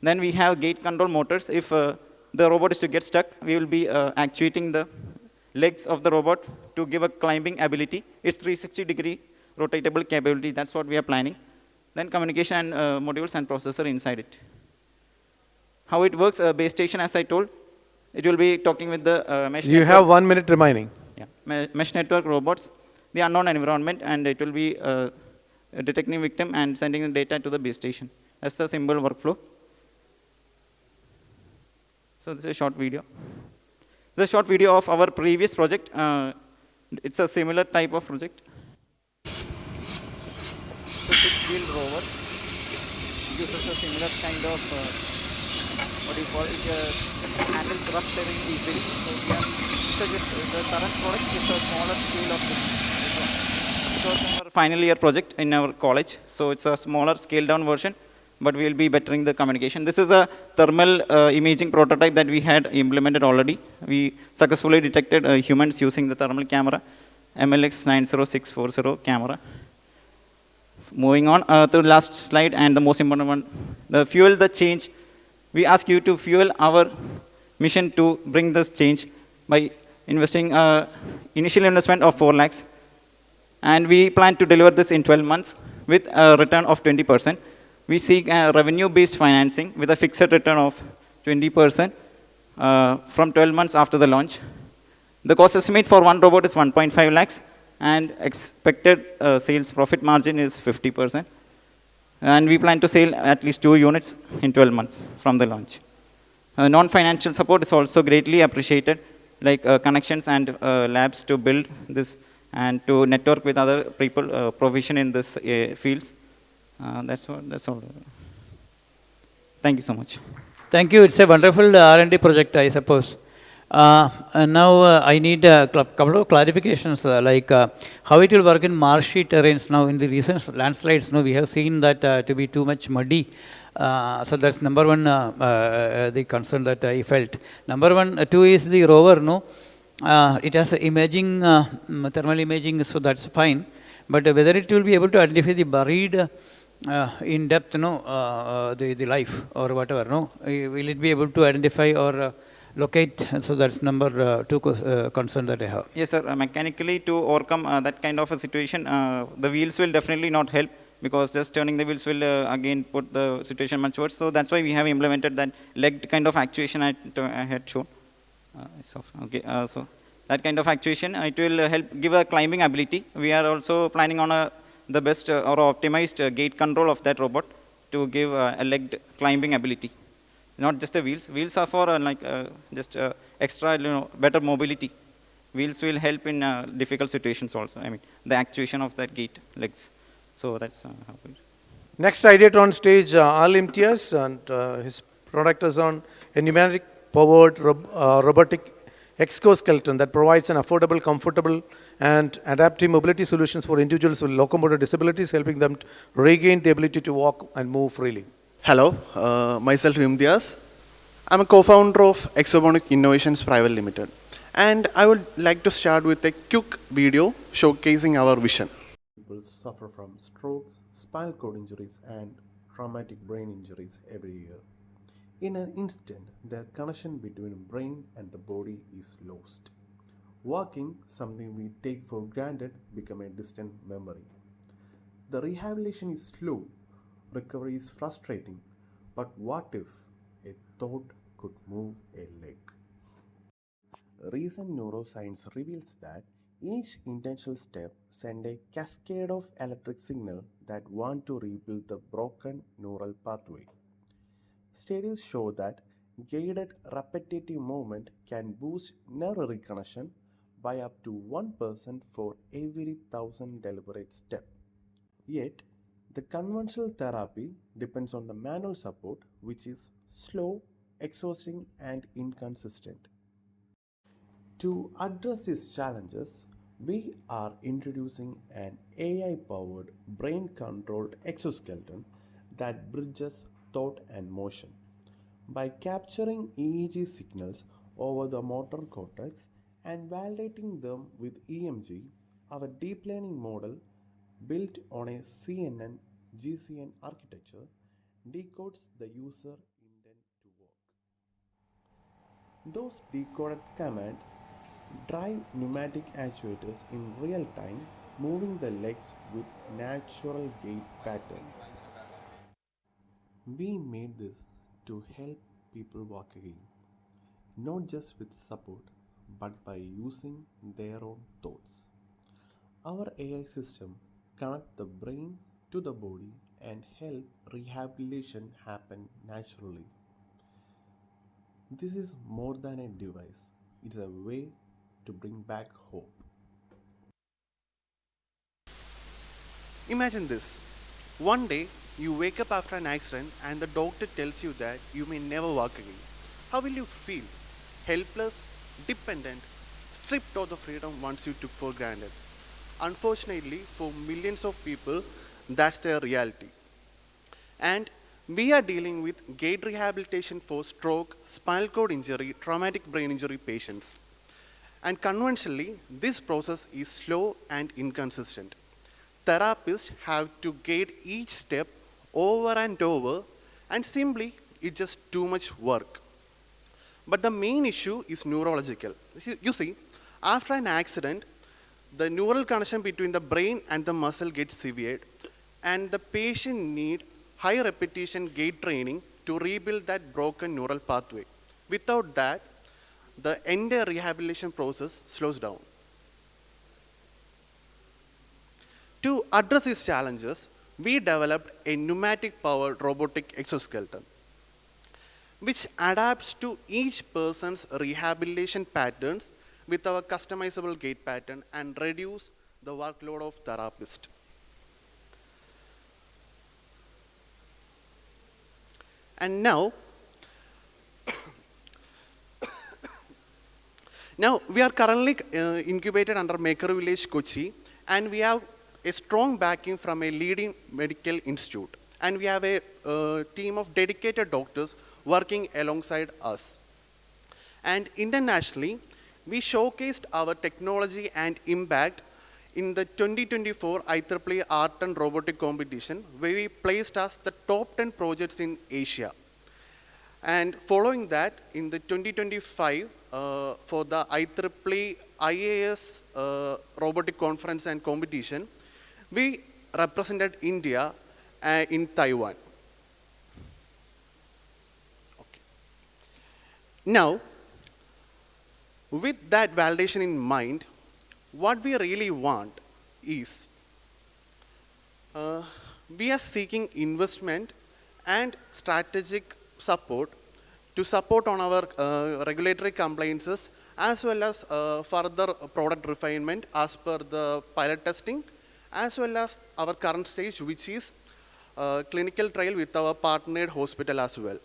Then we have gate control motors. If the robot is to get stuck, we will be actuating the legs of the robot to give a climbing ability. It's 360-degree rotatable capability. That's what we are planning. Then communication and modules and processor inside it. How it works, base station, as I told, it will be talking with the mesh You network. have 1 minute remaining. Yeah. Mesh network robots, the unknown environment, and it will be detecting victim and sending the data to the base station. That's the simple workflow. So this is a short video. This is a short video of our previous project. It's a similar type of project. So 6-wheel rover uses a similar kind of what do you call it? Handles rough terrain easily. So we are the current product is a smaller scale of this. It was our final year project in our college. So it's a smaller scale down version, but we will be bettering the communication. This is a thermal imaging prototype that we had implemented already. We successfully detected humans using the thermal camera, MLX 90640 camera. Moving on to the last slide and the most important one, the fuel the change. We ask you to fuel our mission to bring this change by investing initial investment of 4 lakhs. And we plan to deliver this in 12 months with a return of 20%. We seek revenue-based financing with a fixed return of 20% from 12 months after the launch. The cost estimate for one robot is 1.5 lakhs and expected sales profit margin is 50%. And we plan to sell at least 2 units in 12 months from the launch. Non-financial support is also greatly appreciated, like connections and labs to build this and to network with other people provision in this fields. That's all. Thank you so much. Thank you. It's a wonderful R&D project, I suppose. And now I need a couple of clarifications, like how it will work in marshy terrains. Now, in the recent landslides, we have seen that to be too much muddy. So that's number one, the concern that I felt. Number one, two is the rover. It has imaging, thermal imaging, so that's fine. But whether it will be able to identify the buried in depth, the life or whatever, will it be able to identify or locate? So that's number two concern that I have. Yes, sir. Mechanically, to overcome that kind of a situation, the wheels will definitely not help, because just turning the wheels will again put the situation much worse. So that's why we have implemented that legged kind of actuation I had shown. Okay, so that kind of actuation, it will help give a climbing ability. We are also planning on the best or optimized gate control of that robot to give a legged climbing ability. not just the wheels. Wheels are for just extra, better mobility. Wheels will help in difficult situations also. I mean, the actuation of that gate legs. So that's how it. Next ideator on stage, Al Imtiaz, and his product is on a pneumatic-powered robotic exoskeleton that provides an affordable, comfortable, and adaptive mobility solutions for individuals with locomotor disabilities, helping them to regain the ability to walk and move freely. Hello, myself Imtiaz. I'm a co-founder of Exobonic Innovations Private Limited, and I would like to start with a quick video showcasing our vision. People suffer from stroke, spinal cord injuries, and traumatic brain injuries every year. In an instant, the connection between brain and the body is lost. Walking, something we take for granted, becomes a distant memory. The rehabilitation is slow, recovery is frustrating, but what if a thought could move a leg? Recent neuroscience reveals that each intentional step sends a cascade of electric signals that want to rebuild the broken neural pathway. Studies show that guided repetitive movement can boost nerve reconnection by up to 1% for every 1,000 deliberate steps. Yet, the conventional therapy depends on the manual support, which is slow, exhausting, and inconsistent. To address these challenges, we are introducing an AI-powered brain-controlled exoskeleton that bridges thought and motion. By capturing EEG signals over the motor cortex and validating them with EMG, our deep learning model, built on a CNN GCN architecture, decodes the user intent to walk. Those decoded commands drive pneumatic actuators in real time, moving the legs with natural gait pattern. We made this to help people walk again, not just with support, but by using their own thoughts. Our AI system connects the brain to the body and help rehabilitation happen naturally. This is more than a device, it's a way to bring back hope. Imagine this. One day, you wake up after an accident and the doctor tells you that you may never walk again. How will you feel? Helpless, dependent, stripped of the freedom once you took for granted. Unfortunately, for millions of people, that's their reality. And we are dealing with gait rehabilitation for stroke, spinal cord injury, traumatic brain injury patients. And conventionally, this process is slow and inconsistent. Therapists have to guide each step over and over, and simply it's just too much work. But the main issue is neurological. You see, after an accident, the neural connection between the brain and the muscle gets severed, and the patient needs high repetition gait training to rebuild that broken neural pathway. Without that, the entire rehabilitation process slows down. To address these challenges, we developed a pneumatic-powered robotic exoskeleton, which adapts to each person's rehabilitation patterns with our customizable gait pattern and reduce the workload of therapist. And now we are currently incubated under Maker Village, Kochi, and we have a strong backing from a leading medical institute. And we have a team of dedicated doctors working alongside us. And internationally, we showcased our technology and impact in the 2024 IEEE Art and Robotic Competition, where we placed as the top 10 projects in Asia. And following that, in the 2025, for the IEEE IAS Robotic Conference and Competition, we represented India in Taiwan. Okay. Now, with that validation in mind, what we really want is, we are seeking investment and strategic support to support on our regulatory compliances as well as further product refinement as per the pilot testing, as well as our current stage, which is clinical trial with our partnered hospital as well.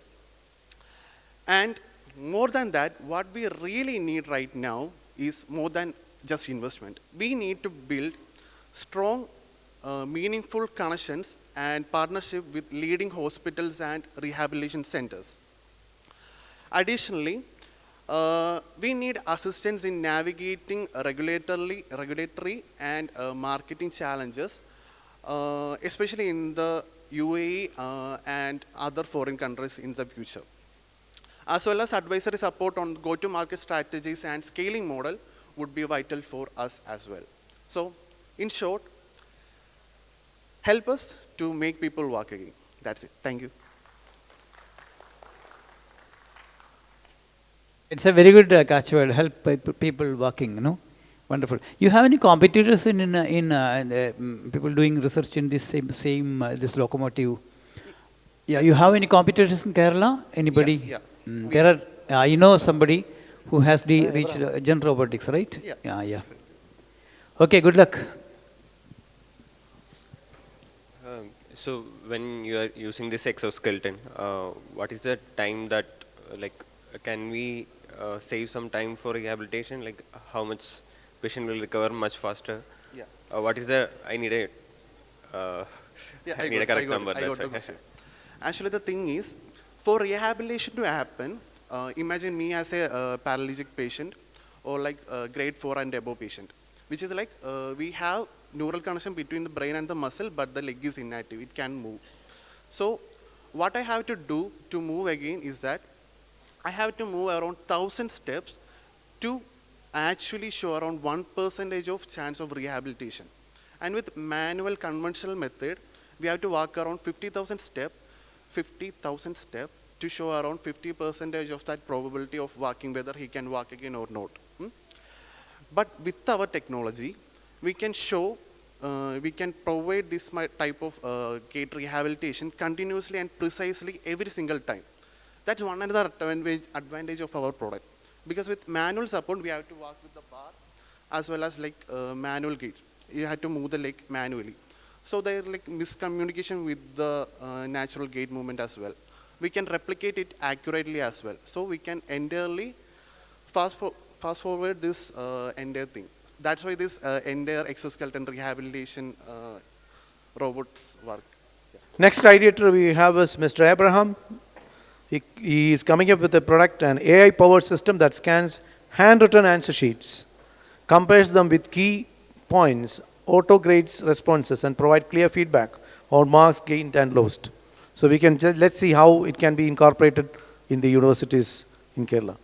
And more than that, what we really need right now is more than just investment. We need to build strong, meaningful connections and partnership with leading hospitals and rehabilitation centers. Additionally, we need assistance in navigating regulatory and marketing challenges, especially in the UAE and other foreign countries in the future. As well as advisory support on go-to-market strategies and scaling model would be vital for us as well. So, in short, help us to make people walk again. That's it. Thank you. It's a very good catchword, help people walking, you know. Wonderful. You have any competitors in people doing research in this same this locomotive? Yeah, you have any competitors in Kerala? Anybody? Yeah. There are, I know somebody who has reached Gen Robotics, right? Yeah. Okay, good luck. So when you are using this exoskeleton, what is the time that, can we save some time for rehabilitation? Like how much patient will recover much faster? Yeah. What is the, I need a correct number. Actually, the thing is, for rehabilitation to happen, imagine me as a paralytic patient or like grade 4 and above patient, which is like we have neural connection between the brain and the muscle, but the leg is inactive, it can move. So what I have to do to move again is that I have to move around 1,000 steps to actually show around 1% of chance of rehabilitation. And with manual conventional method, we have to walk around 50,000 steps to show around 50% of that probability of walking, whether he can walk again or not. But with our technology, we can show, we can provide this type of gait rehabilitation continuously and precisely every single time. That's one another advantage of our product. Because with manual support, we have to walk with the bar as well as like manual gait. You have to move the leg manually. So there's like miscommunication with the natural gait movement as well. We can replicate it accurately as well. So we can entirely fast forward this entire thing. That's why this entire exoskeleton rehabilitation robots work. Yeah. Next ideator we have is Mr. Abraham. He is coming up with a product, an AI-powered system that scans handwritten answer sheets, compares them with key points, auto-grades responses, and provide clear feedback on marks gained and lost. So we can let's see how it can be incorporated in the universities in Kerala.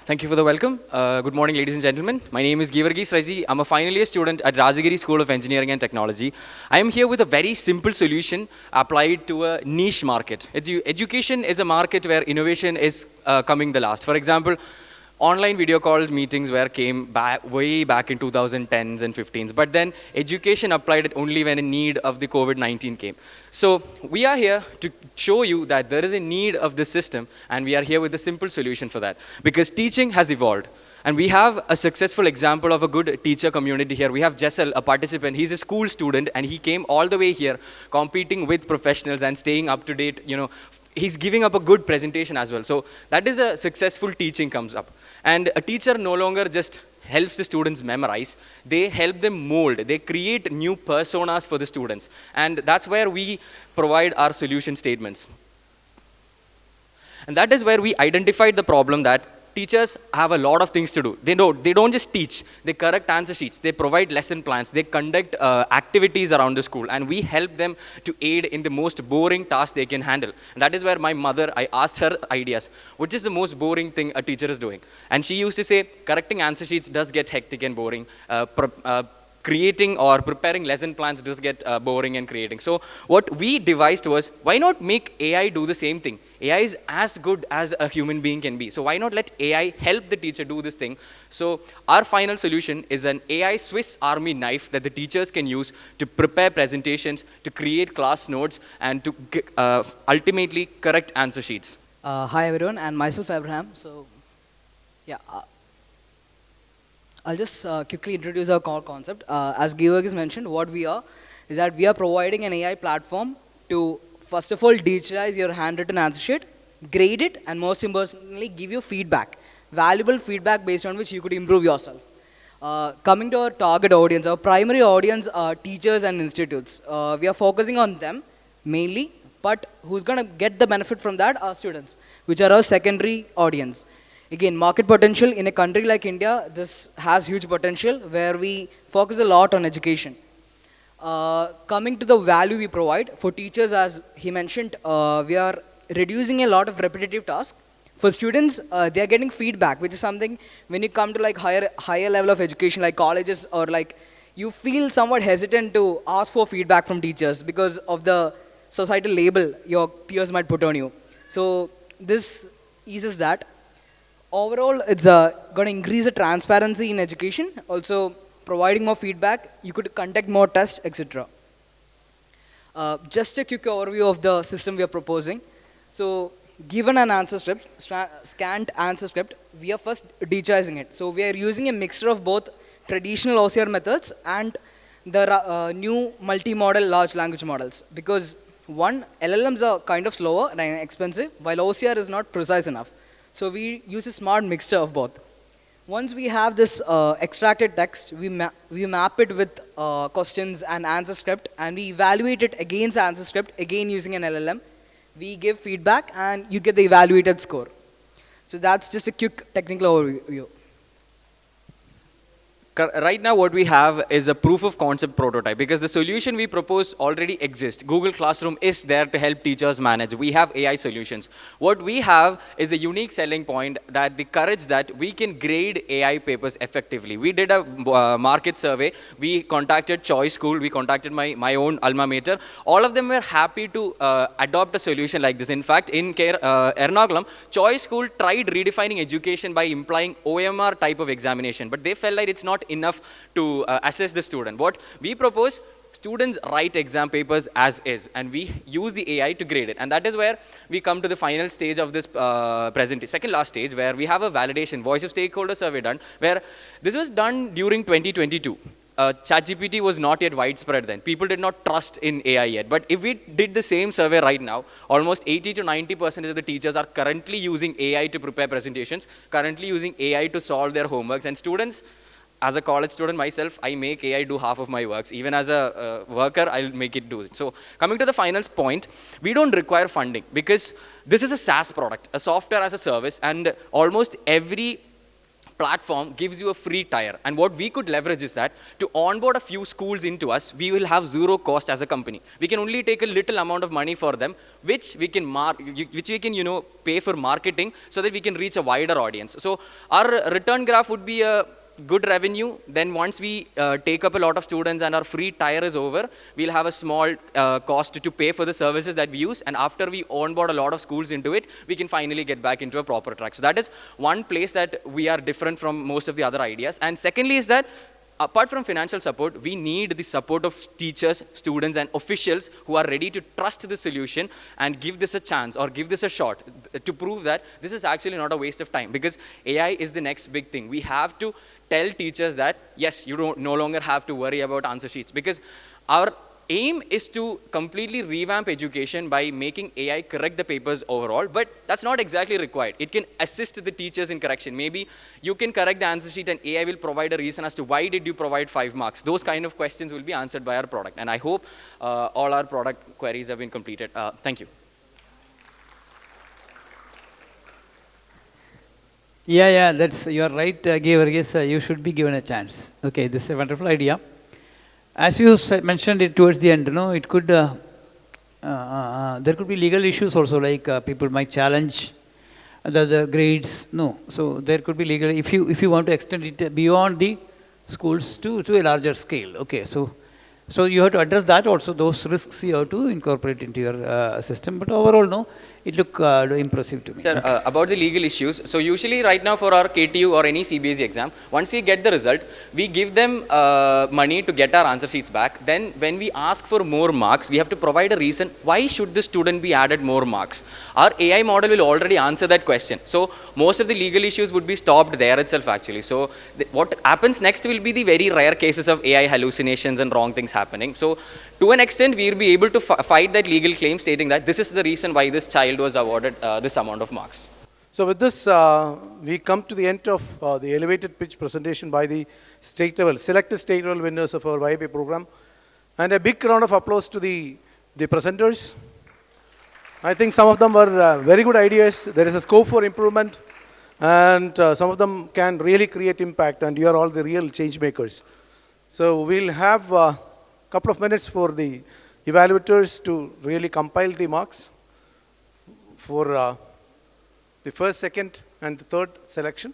Thank you for the welcome. Good morning, ladies and gentlemen. My name is Givargis Raji. I'm a final year student at Rajagiri School of Engineering and Technology. I am here with a very simple solution applied to a niche market. Education is a market where innovation is coming the last. For example, online video call meetings came way back in 2010s and 15s, but then education applied it only when a need of the COVID-19 came. So we are here to show you that there is a need of this system, and we are here with a simple solution for that, because teaching has evolved. And we have a successful example of a good teacher community here. We have Jessel, a participant. He's a school student, and he came all the way here competing with professionals and staying up to date. He's giving up a good presentation as well. So that is a successful teaching comes up. And a teacher no longer just helps the students memorize, they help them mold, they create new personas for the students. And that's where we provide our solution statements. And that is where we identified the problem that teachers have a lot of things to do. They don't just teach, they correct answer sheets, they provide lesson plans, they conduct activities around the school, and we help them to aid in the most boring task they can handle. And that is where my mother, I asked her ideas, which is the most boring thing a teacher is doing? And she used to say, correcting answer sheets does get hectic and boring. Creating or preparing lesson plans does get boring and creating. So what we devised was, why not make AI do the same thing? AI is as good as a human being can be. So why not let AI help the teacher do this thing? So our final solution is an AI Swiss Army knife that the teachers can use to prepare presentations, to create class notes, and to ultimately correct answer sheets. Hi everyone, and myself Abraham. So, yeah, I'll just quickly introduce our core concept. As Georg mentioned, what we are is that we are providing an AI platform to, first of all, digitize your handwritten answer sheet, grade it, and most importantly, give you feedback, valuable feedback based on which you could improve yourself. Coming to our target audience, our primary audience are teachers and institutes. We are focusing on them mainly, but who's going to get the benefit from that are students, which are our secondary audience. Again, market potential in a country like India, this has huge potential where we focus a lot on education. Coming to the value we provide, for teachers, as he mentioned, we are reducing a lot of repetitive tasks. For students, they are getting feedback, which is something when you come to like higher level of education, like colleges, or like you feel somewhat hesitant to ask for feedback from teachers because of the societal label your peers might put on you. So this eases that. Overall, it's going to increase the transparency in education. Also, providing more feedback, you could conduct more tests, etc. Just a quick overview of the system we are proposing. So, given an answer script, scanned answer script, we are first digitizing it. So, we are using a mixture of both traditional OCR methods and the new multi-model large language models. Because one, LLMs are kind of slower and expensive, while OCR is not precise enough. So we use a smart mixture of both. Once we have this extracted text, we map it with questions and answer script, and we evaluate it against answer script, again using an LLM. We give feedback, and you get the evaluated score. So that's just a quick technical overview. Right now what we have is a proof of concept prototype because the solution we propose already exists. Google Classroom is there to help teachers manage. We have AI solutions. What we have is a unique selling point, that the courage that we can grade AI papers effectively. We did a market survey. We contacted Choice School. We contacted my own alma mater. All of them were happy to adopt a solution like this. In fact, in Ernakulam, Choice School tried redefining education by implying OMR type of examination, but they felt like it's not enough to assess the student. What we propose, students write exam papers as is, and we use the AI to grade it. And that is where we come to the final stage of this second last stage, where we have a validation, voice of stakeholder survey done, where this was done during 2022. ChatGPT was not yet widespread then. People did not trust in AI yet. But if we did the same survey right now, almost 80 to 90% of the teachers are currently using AI to prepare presentations, currently using AI to solve their homeworks, and students, as a college student myself, I make AI do half of my works. Even as a worker, I'll make it do it. So coming to the final point, we don't require funding because this is a SaaS product, a software as a service, and almost every platform gives you a free tier. And what we could leverage is that to onboard a few schools into us, we will have zero cost as a company. We can only take a little amount of money for them, which we can pay for marketing so that we can reach a wider audience. So our return graph would be a good revenue. Then once we take up a lot of students and our free tier is over, we'll have a small cost to pay for the services that we use. And after we onboard a lot of schools into it, we can finally get back into a proper track. So that is one place that we are different from most of the other ideas. And secondly is that apart from financial support, we need the support of teachers, students, and officials who are ready to trust the solution and give this a chance or give this a shot to prove that this is actually not a waste of time, because AI is the next big thing. We have to tell teachers that, yes, you don't no longer have to worry about answer sheets, because our aim is to completely revamp education by making AI correct the papers overall, but that's not exactly required. It can assist the teachers in correction. Maybe you can correct the answer sheet and AI will provide a reason as to why did you provide 5 marks. Those kind of questions will be answered by our product. And I hope all our product queries have been completed. Thank you. Yeah, you are right, Georgis. You should be given a chance. Okay, this is a wonderful idea. As you mentioned it towards the end, it could there could be legal issues also, like people might challenge the grades. No, so there could be legal if you want to extend it beyond the schools to a larger scale. Okay, so you have to address that also. Those risks you have to incorporate into your system. But overall, no, it looked impressive to me. Sir, about the legal issues, so usually right now for our KTU or any CBSE exam, once we get the result, we give them money to get our answer sheets back. Then when we ask for more marks, we have to provide a reason why should the student be added more marks. Our AI model will already answer that question. So most of the legal issues would be stopped there itself actually. So what happens next will be the very rare cases of AI hallucinations and wrong things happening. So to an extent, we will be able to fight that legal claim stating that this is the reason why this child was awarded this amount of marks. So with this, we come to the end of the elevated pitch presentation by the selected state level winners of our YIP program. And a big round of applause to the presenters. I think some of them were very good ideas. There is a scope for improvement. And some of them can really create impact. And you are all the real change makers. So we'll have couple of minutes for the evaluators to really compile the marks for the first, second, and the third selection.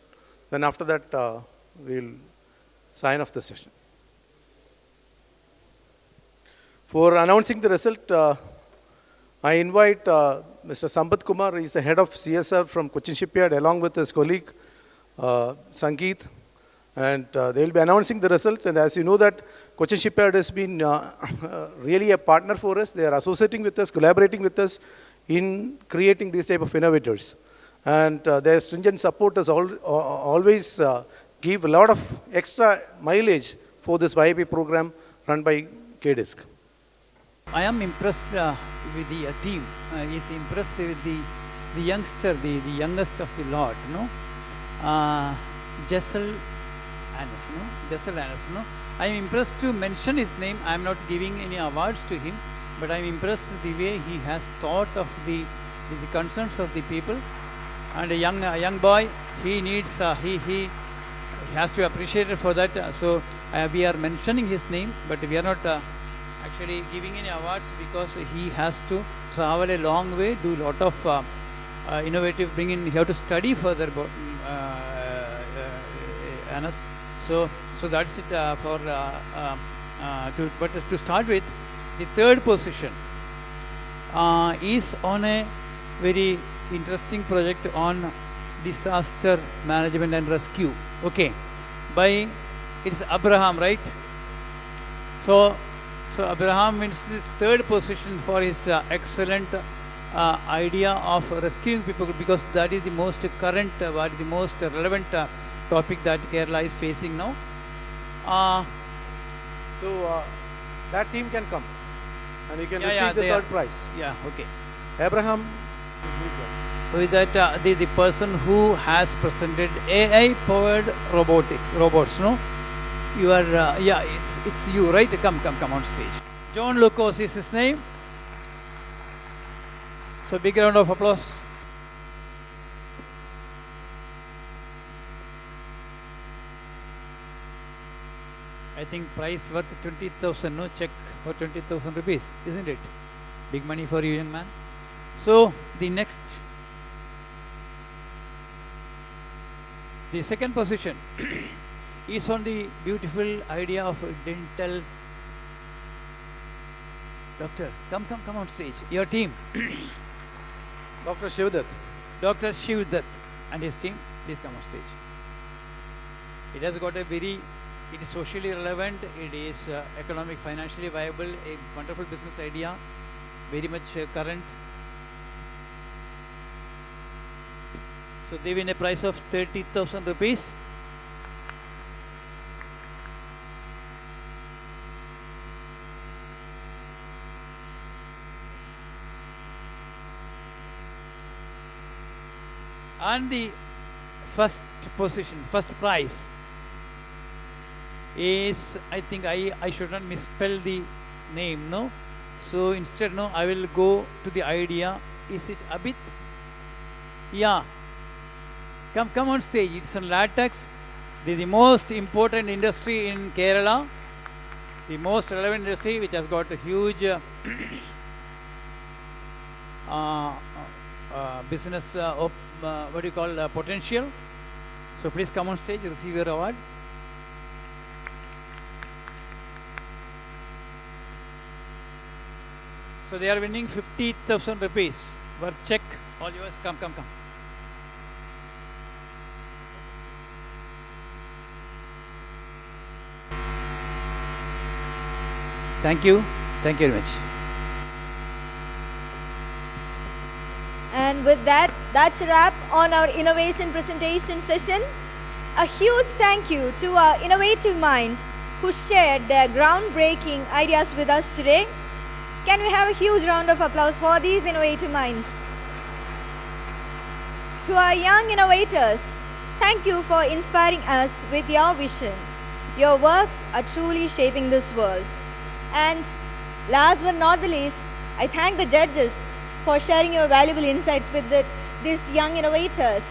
Then after that, we'll sign off the session. For announcing the result, I invite Mr. Sambat Kumar. He's the head of CSR from Cochin Shipyard, along with his colleague, Sangeet. And they will be announcing the results. And as you know that Cochin Shipyard has been really a partner for us. They are associating with us, collaborating with us in creating these type of innovators. And their stringent support has always give a lot of extra mileage for this YIP program run by KDISC. I am impressed with the team. He's impressed with the youngster, the youngest of the lot, you know. Jessel Annis, no? I am impressed to mention his name. I am not giving any awards to him, but I am impressed the way he has thought of the concerns of the people. And a young boy, he needs he has to appreciate it for that. So we are mentioning his name, but we are not actually giving any awards because he has to travel a long way, do a lot of innovative, he have to study further. Annas. So that's it but to start with, the third position is on a very interesting project on disaster management and rescue. Okay, it's Abraham, right? So Abraham wins the third position for his excellent idea of rescuing people, because that is the most current, the most relevant topic that Kerala is facing now. So that team can come and you can receive the third prize. Yeah, okay. Abraham, who is that the person who has presented AI-powered robots, no? You are, it's you, right? Come on stage. John Lucas is his name. So big round of applause. I think price worth 20,000, no? Check for 20,000 rupees, isn't it? Big money for you, young man. So the second position is on the beautiful idea of dental. Doctor, come on stage. Your team. Dr. Shivdat. Dr. Shivdat and his team, please come on stage. It has got it is socially relevant, it is economic, financially viable, a wonderful business idea, very much current. So they win a prize of 30,000 rupees. And the first prize is, I think I should not misspell the name, no? So instead, no, I will go to the idea. Is it Abit? Yeah. Come on stage. It's on latex. The most important industry in Kerala. The most relevant industry, which has got a huge business, potential. So please come on stage, receive your award. So they are winning 50,000 rupees. Work check. All yours. Come, come, come. Thank you. Thank you very much. And with that, that's a wrap on our innovation presentation session. A huge thank you to our innovative minds who shared their groundbreaking ideas with us today. Can we have a huge round of applause for these innovative minds? To our young innovators, thank you for inspiring us with your vision. Your works are truly shaping this world. And last but not the least, I thank the judges for sharing your valuable insights with these young innovators.